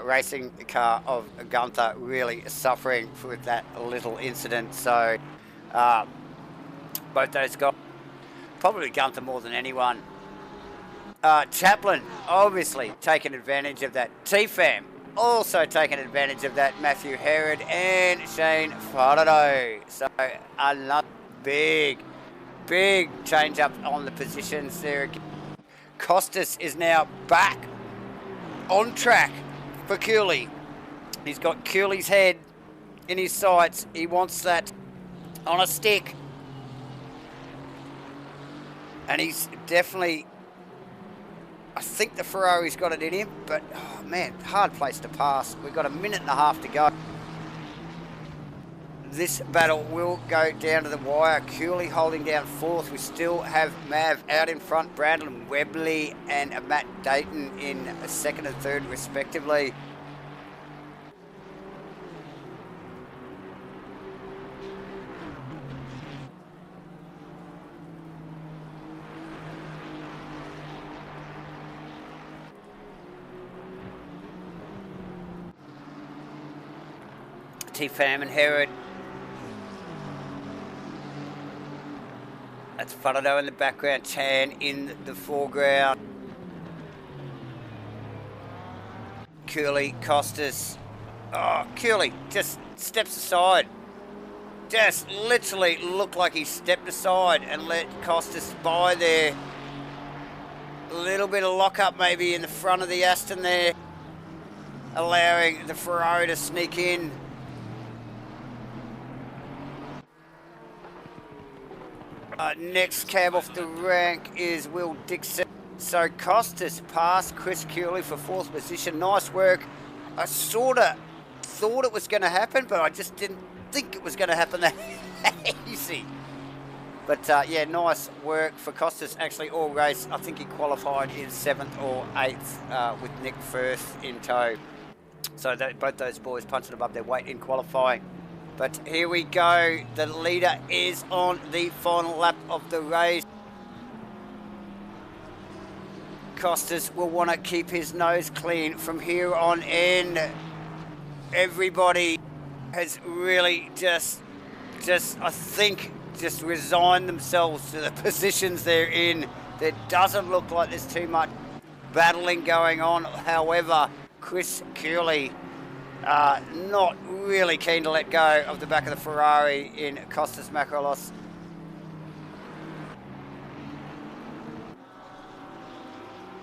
racing car of Gunther really suffering with that little incident. So both those guys, probably Gunther more than anyone. Chaplin obviously taking advantage of that. T-Fam also taking advantage of that. Matthew Herod and Shane Faraday. So another big change up on the positions there. Costas is now back on track for Cooley. He's got Cooley's head in his sights. He wants that on a stick. And he's definitely, I think the Ferrari's got it in him, but oh man, hard place to pass. We've got a minute and a half to go. This battle will go down to the wire. Cooley holding down 4th. We still have Mav out in front, Brandon Webley and Matt Dayton in 2nd and 3rd respectively. T-Fam and Herod. That's Faraday in the background, Chan in the foreground. Cooley, Costas. Oh, Cooley just steps aside. Just literally looked like he stepped aside and let Costas by there. A little bit of lock-up maybe in the front of the Aston there, allowing the Ferrari to sneak in. Next cab off the rank is Will Dixon. So Costas passed Chris Cooley for 4th position. Nice work. I sort of thought it was going to happen, but I just didn't think it was going to happen that easy. But yeah, nice work for Costas. Actually, all race, I think he qualified in 7th or 8th with Nick Firth in tow. So both those boys punching above their weight in qualifying. But here we go. The leader is on the final lap of the race. Costas will want to keep his nose clean from here on in. Everybody has really just I think, just resigned themselves to the positions they're in. There doesn't look like there's too much battling going on. However, Chris Cooley not really keen to let go of the back of the Ferrari in Costas Makarolos.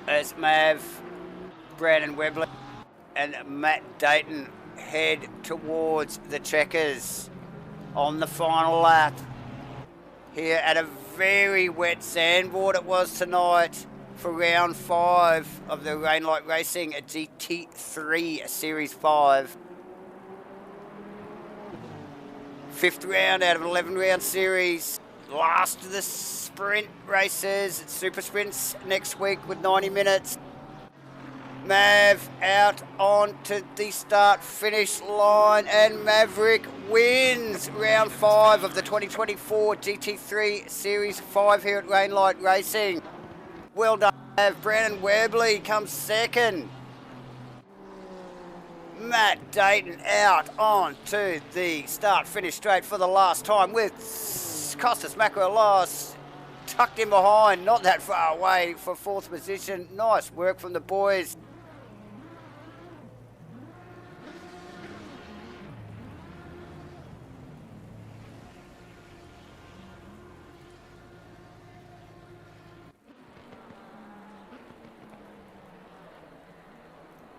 As Mav, Brandon Webley and Matt Dayton head towards the checkers on the final lap. Here at a very wet Zandvoort it was tonight for round 5 of the Rainlight Racing at GT3 Series 5. 5th round out of an 11-round series. Last of the sprint races, super sprints next week with 90 minutes. Mav out onto the start-finish line, and Maverick wins round 5 of the 2024 GT3 Series 5 here at Rainlight Racing. Well done, Mav. Brandon Webley comes second. Matt Dayton out onto the start-finish straight for the last time with Costas Makarolos tucked in behind, not that far away for 4th position. Nice work from the boys.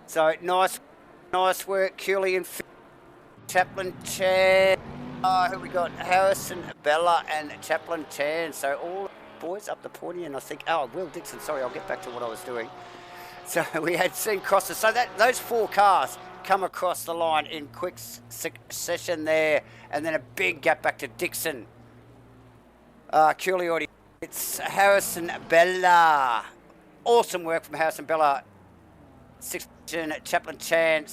So nice work, Cooley and Chaplin Chan. Who we got? Harrison, Bella, and Chaplin Chan. So all boys up the podium, I think. Oh, Will Dixon. Sorry, I'll get back to what I was doing. So we had seen crosses. So those 4 cars come across the line in quick succession there, and then a big gap back to Dixon. Cooley already. It's Harrison Bella. Awesome work from Harrison Bella. 6th position, Chaplin Chan.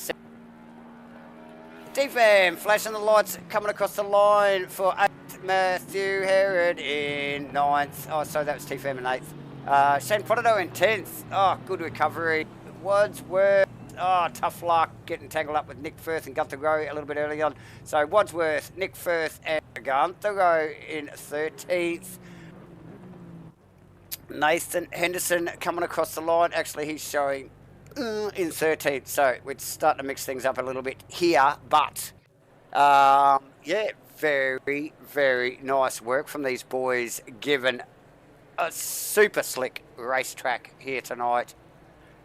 DFAM flashing the lights coming across the line for 8th. Matthew Herod in 9th. Oh, sorry, that was TFAM in 8th. Shane Prodido in 10th. Oh, good recovery. Wadsworth. Oh, tough luck getting tangled up with Nick Firth and Gunther Rowe a little bit early on. So Wadsworth, Nick Firth, and Gunther Rowe in 13th. Nathan Henderson coming across the line. Actually, he's showing in 13th, so we're starting to mix things up a little bit here, but yeah, very, very nice work from these boys, given a super slick racetrack here tonight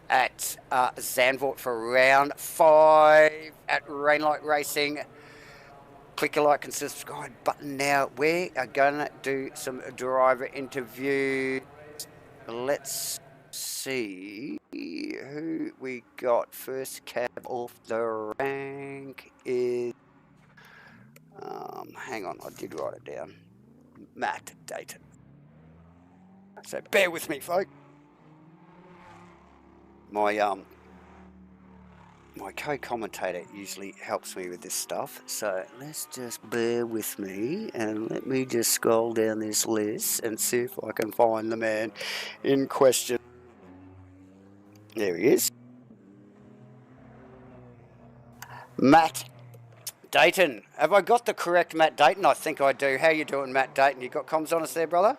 at Zandvoort for round 5 at Rainlight Racing. Click a like and subscribe button now. We are gonna do some driver interviews. Let's see who we got. First cab off the rank is hang on, I did write it down. Matt Dayton. So bear with me, folks. My co-commentator usually helps me with this stuff, so let's just bear with me and let me just scroll down this list and see if I can find the man in question. There he is. Matt Dayton. Have I got the correct Matt Dayton? I think I do. How you doing, Matt Dayton? You got comms on us there, brother?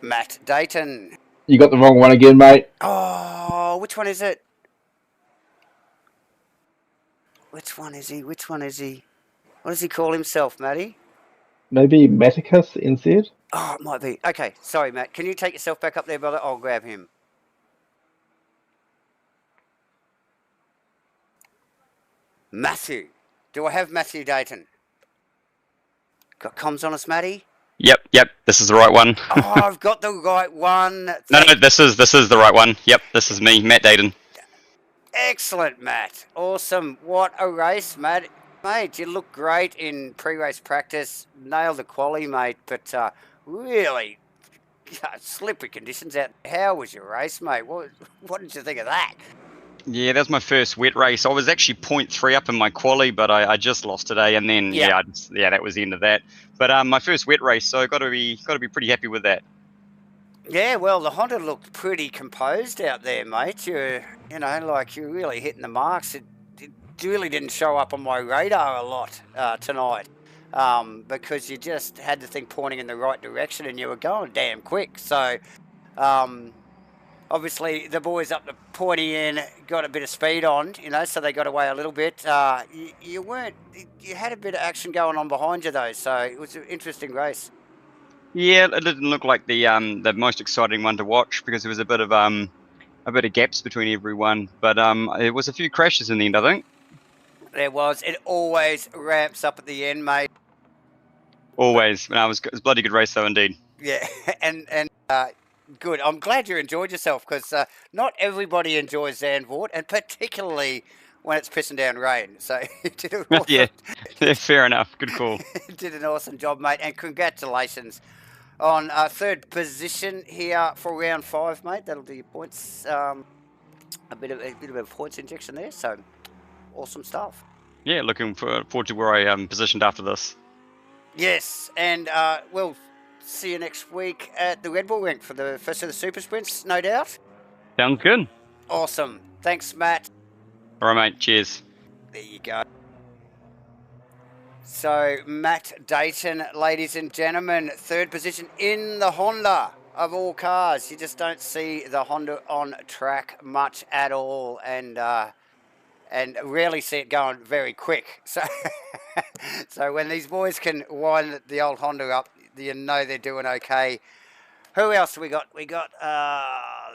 Matt Dayton. You got the wrong one again, mate. Oh, which one is it? Which one is he? Which one is he? What does he call himself, Matty? Maybe Maticus instead? Oh, it might be. Okay, sorry, Matt. Can you take yourself back up there, brother? I'll grab him. Matthew. Do I have Matthew Dayton? Got comms on us, Matty? Yep. This is the right one. Oh, I've got the right one. No, this is the right one. Yep, this is me, Matt Dayton. Excellent, Matt. Awesome. What a race, Matt. Mate, you look great in pre-race practice. Nailed the quali, mate, but really slippery conditions out. How was your race, mate? What did you think of that? Yeah, that was my first wet race. I was actually 0.3 up in my quali, but I just lost today, and then that was the end of that. But my first wet race, so got to be pretty happy with that. Yeah, well, the Honda looked pretty composed out there, mate. You're really hitting the marks. It really didn't show up on my radar a lot tonight. because you just had the thing pointing in the right direction and you were going damn quick. So obviously the boys up the pointy end got a bit of speed on, so they got away a little bit. You had a bit of action going on behind you though, so it was an interesting race. Yeah, it didn't look like the most exciting one to watch because there was a bit of gaps between everyone, but there was a few crashes in the end, I think. There was. It always ramps up at the end, mate. Always. No, it was a bloody good race though, indeed. Yeah, and good. I'm glad you enjoyed yourself because not everybody enjoys Zandvoort, and particularly when it's pissing down rain. So you did an awesome, yeah, fair enough. Good call. did an awesome job, mate, and congratulations on third position here for round 5, mate. That'll do your points. A bit of a points injection there. So awesome stuff. Yeah, looking forward to where I am positioned after this. Yes, and we'll see you next week at the Red Bull rink for the first of the super sprints, no doubt. Sounds good. Awesome. Thanks, Matt. All right, mate. Cheers. There you go. So, Matt Dayton, ladies and gentlemen, third position in the Honda of all cars. You just don't see the Honda on track much at all, and rarely see it going very quick. So, so when these boys can wind the old Honda up, you know they're doing okay. Who else we got? We got,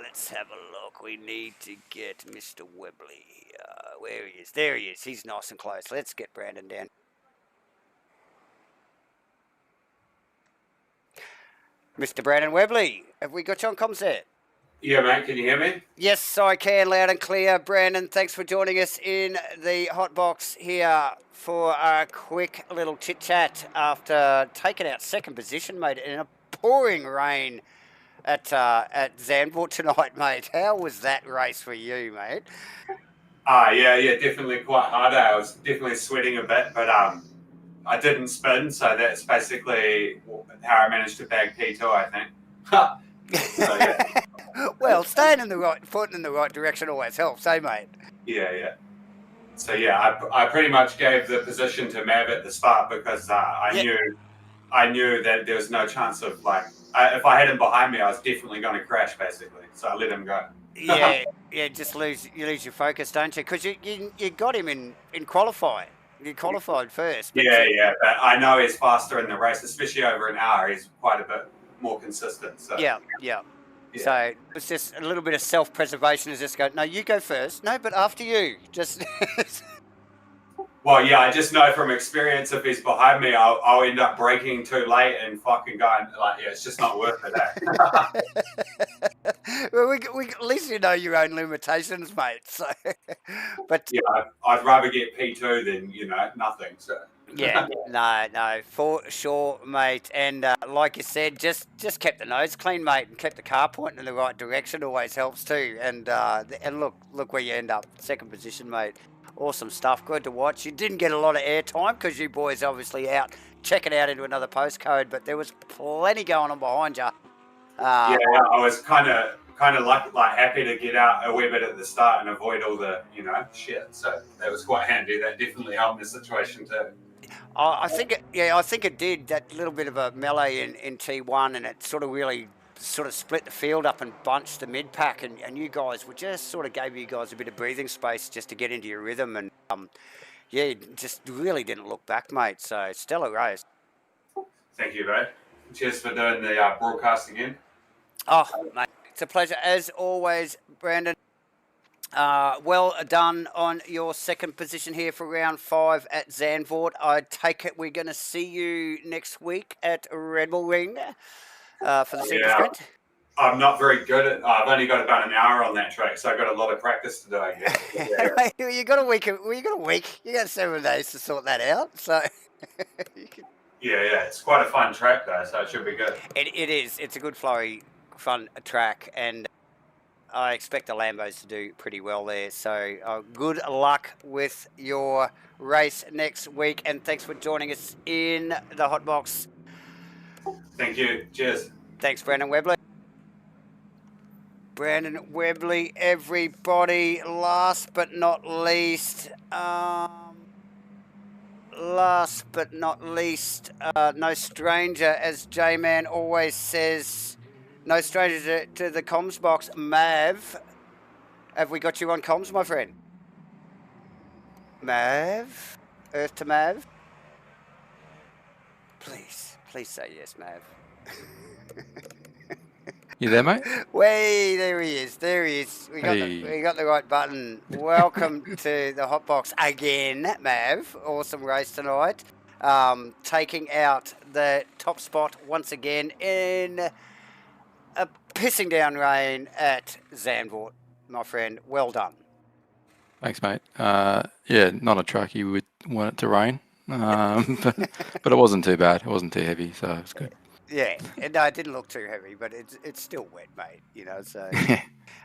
let's have a look. We need to get Mr. Webley. Where he is. There he is. He's nice and close. Let's get Brandon down. Mr. Brandon Webley, have we got you on comms there? Yeah, mate, can you hear me? Yes, I can, loud and clear. Brandon, thanks for joining us in the hot box here for a quick little chit-chat after taking out second position, mate, in a pouring rain at Zandvoort tonight, mate. How was that race for you, mate? Yeah, definitely quite hard. I was definitely sweating a bit, but I didn't spin, so that's basically how I managed to bag P2, I think. So, yeah. Well, staying in the right, pointing in the right direction always helps, eh, mate? Yeah. So yeah, I pretty much gave the position to Mav at the start because I knew that there was no chance of if I had him behind me, I was definitely going to crash basically. So I let him go. Yeah, just you lose your focus, don't you? Because you got him in qualifying. You qualified first. Yeah, but I know he's faster in the race, especially over an hour. He's quite a bit more consistent. So yeah. So it's just a little bit of self-preservation. Is just go, no, you go first. No, but after you. Just. Well, yeah, I just know from experience if he's behind me, I'll end up braking too late and fucking going it's just not worth it. Well, we at least you know your own limitations, mate. So, but yeah, I'd rather get P2 than nothing. So. Yeah, no, for sure, mate. And like you said, just kept the nose clean, mate, and kept the car pointing in the right direction. Always helps too. And look where you end up, second position, mate. Awesome stuff. Good to watch. You didn't get a lot of airtime because you boys obviously out checking out into another postcode, but there was plenty going on behind you. Yeah, I was kind of happy to get out a wee bit at the start and avoid all the shit. So that was quite handy. That definitely helped the situation too. I think it did. That little bit of a melee in T1, and it really split the field up and bunched the mid pack, and you guys gave you guys a bit of breathing space just to get into your rhythm, and just really didn't look back, mate. So stellar race. Thank you, bro. Cheers for doing the broadcast again. Oh, mate, it's a pleasure as always, Brandon. Well done on your second position here for round 5 at Zandvoort. I take it we're going to see you next week at Red Bull Ring for the super sprint. I'm not very good at. I've only got about an hour on that track, so I've got a lot of practice to do. I guess. You got a week. You got 7 days to sort that out. So. Yeah. It's quite a fun track though, so it should be good. It is. It's a good flowy, fun track, and I expect the Lambos to do pretty well there. So good luck with your race next week, and thanks for joining us in the hot box. Thank you. Cheers. Thanks, Brandon Webley. Brandon Webley, everybody. Last but not least, last but not least, no stranger, as J-Man always says, no stranger to the comms box. Mav, have we got you on comms, my friend? Mav? Earth to Mav? Please say yes, Mav. You there, mate? Way, there he is. We got the right button. Welcome to the hot box again, Mav. Awesome race tonight. Taking out the top spot once again in a pissing down rain at Zandvoort, my friend. Well done. Thanks, mate. Yeah, not a track you would want it to rain, but it wasn't too bad. It wasn't too heavy, so it was good. Yeah, no, it didn't look too heavy, but it's still wet, mate. You know, so.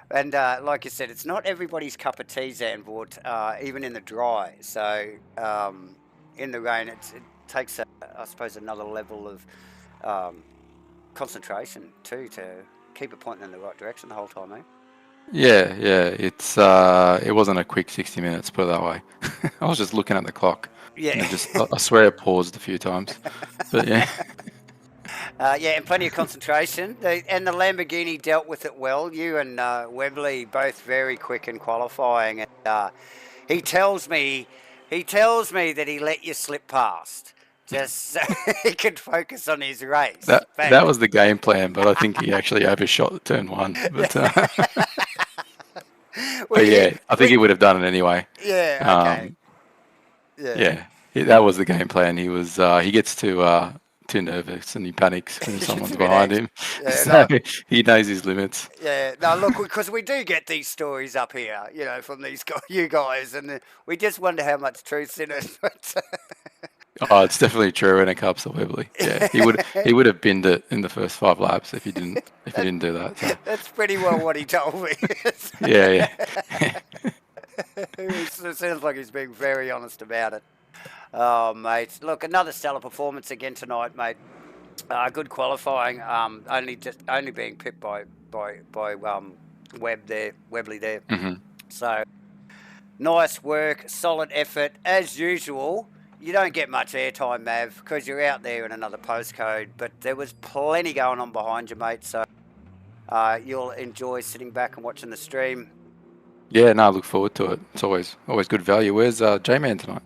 And like you said, it's not everybody's cup of tea, Zandvoort, even in the dry. So in the rain, it takes, I suppose, another level of concentration too to keep it pointing in the right direction the whole time, mate. Yeah. It wasn't a quick 60 minutes, put it that way. I was just looking at the clock. Yeah. And I swear I paused a few times. But yeah. Yeah, and plenty of concentration. And the Lamborghini dealt with it well. You and Webley both very quick in qualifying. And he tells me that he let you slip past just so he could focus on his race. That was the game plan, but I think he actually overshot turn one. But, but yeah, I think he would have done it anyway. Yeah. Okay. Yeah, that was the game plan. He gets too nervous and he panics when someone's behind him. Yeah, so he knows his limits. Yeah, no, look, because we do get these stories up here, you know, from you guys, and we just wonder how much truth's in it. Oh, it's definitely true when it comes to Webley. Yeah, he would have binned it in the first 5 laps if he didn't do that. So. That's pretty well what he told me. Yeah. It sounds like he's being very honest about it. Oh, mate. Look, another stellar performance again tonight, mate. Good qualifying. Only being pipped by Webley there. Mm-hmm. So nice work, solid effort as usual. You don't get much airtime, Mav, because you're out there in another postcode. But there was plenty going on behind you, mate. So you'll enjoy sitting back and watching the stream. Yeah, no, I look forward to it. It's always good value. Where's J-Man tonight?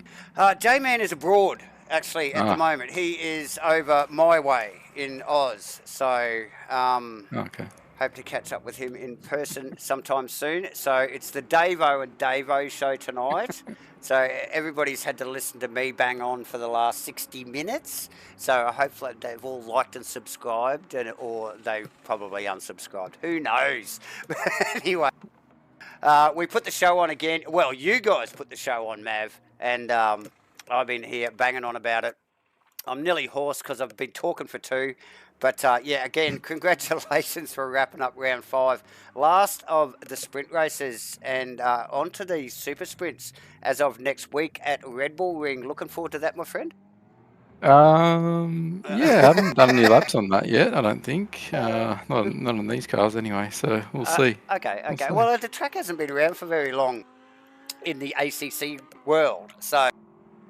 J-Man is abroad, actually, at the moment. He is over my way in Oz. So okay. Hope to catch up with him in person sometime soon. So it's the Davo and Davo show tonight. So everybody's had to listen to me bang on for the last 60 minutes. So hopefully they've all liked and subscribed, or they've probably unsubscribed. Who knows? But anyway, we put the show on again. Well, you guys put the show on, Mav, and I've been here banging on about it. I'm nearly hoarse because I've been talking for 2. But, yeah, again, congratulations for wrapping up round 5. Last of the sprint races and on to the super sprints as of next week at Red Bull Ring. Looking forward to that, my friend? Yeah, I haven't done any laps on that yet, I don't think. Not on these cars anyway, so we'll see. Okay. Well, the track hasn't been around for very long in the ACC world, so...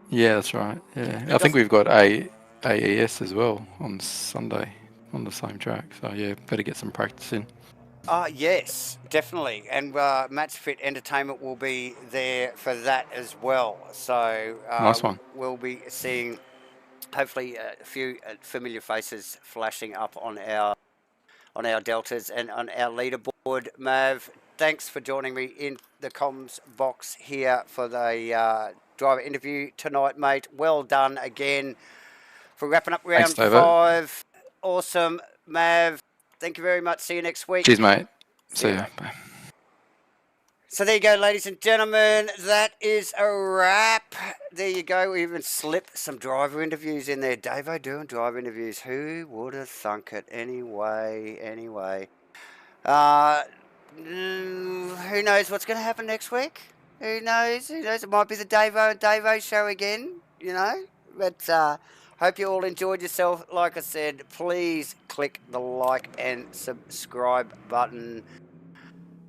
Yeah, that's right. Yeah, I think we've got AES as well on Sunday on the same track. So yeah, better get some practice in. Yes, definitely. And Match Fit Entertainment will be there for that as well. So nice one. We'll be seeing hopefully a few familiar faces flashing up on our deltas and on our leaderboard. Mav, thanks for joining me in the comms box here for the driver interview tonight, mate. Well done again for wrapping up round 5. Awesome, Mav. Thank you very much. See you next week. Cheers, mate. See you. Bye. So there you go, ladies and gentlemen. That is a wrap. There you go. We even slipped some driver interviews in there. Davo doing driver interviews. Who would have thunk it? Anyway. Who knows what's going to happen next week? Who knows? It might be the Davo and Davo show again, you know. But hope you all enjoyed yourself. Like I said, please click the like and subscribe button.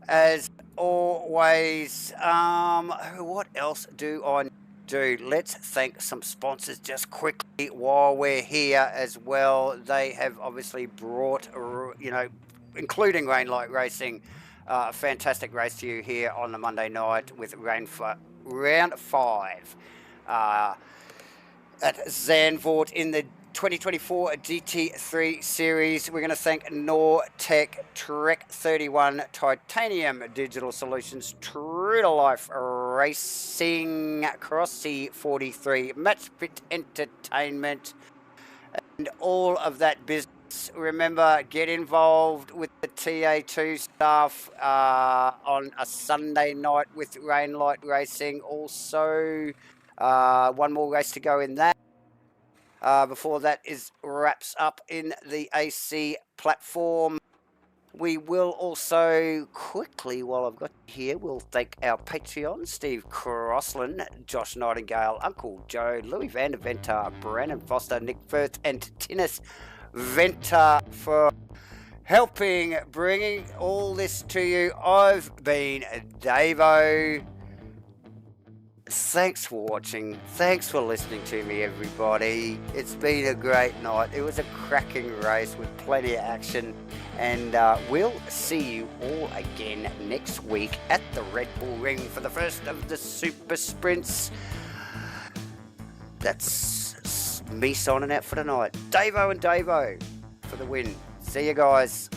As always, what else do I do. Let's thank some sponsors just quickly while we're here as well. They have obviously brought, including Rainlight Racing, a fantastic race to you here on the Monday night with round 5 at Zandvoort in the 2024 GT3 series. We're going to thank Nortec, Trek 31, Titanium Digital Solutions, True to Life Racing, Crossy 43, Matchfit Entertainment, and all of that business. Remember, get involved with the TA2 staff on a Sunday night with Rainlight Racing. Also, one more race to go in that. Before that wraps up in the AC platform. We will also quickly, while I've got here, we'll thank our Patreon, Steve Crossland, Josh Nightingale, Uncle Joe, Louis Van der Venter, Brandon Foster, Nick Firth, and Tinnis Venter for helping bringing all this to you. I've been Davo. Thanks for watching. Thanks for listening to me, everybody. It's been a great night. It was a cracking race with plenty of action. And we'll see you all again next week at the Red Bull Ring for the first of the Super Sprints. That's me signing out for tonight. Davo and Davo for the win. See you guys.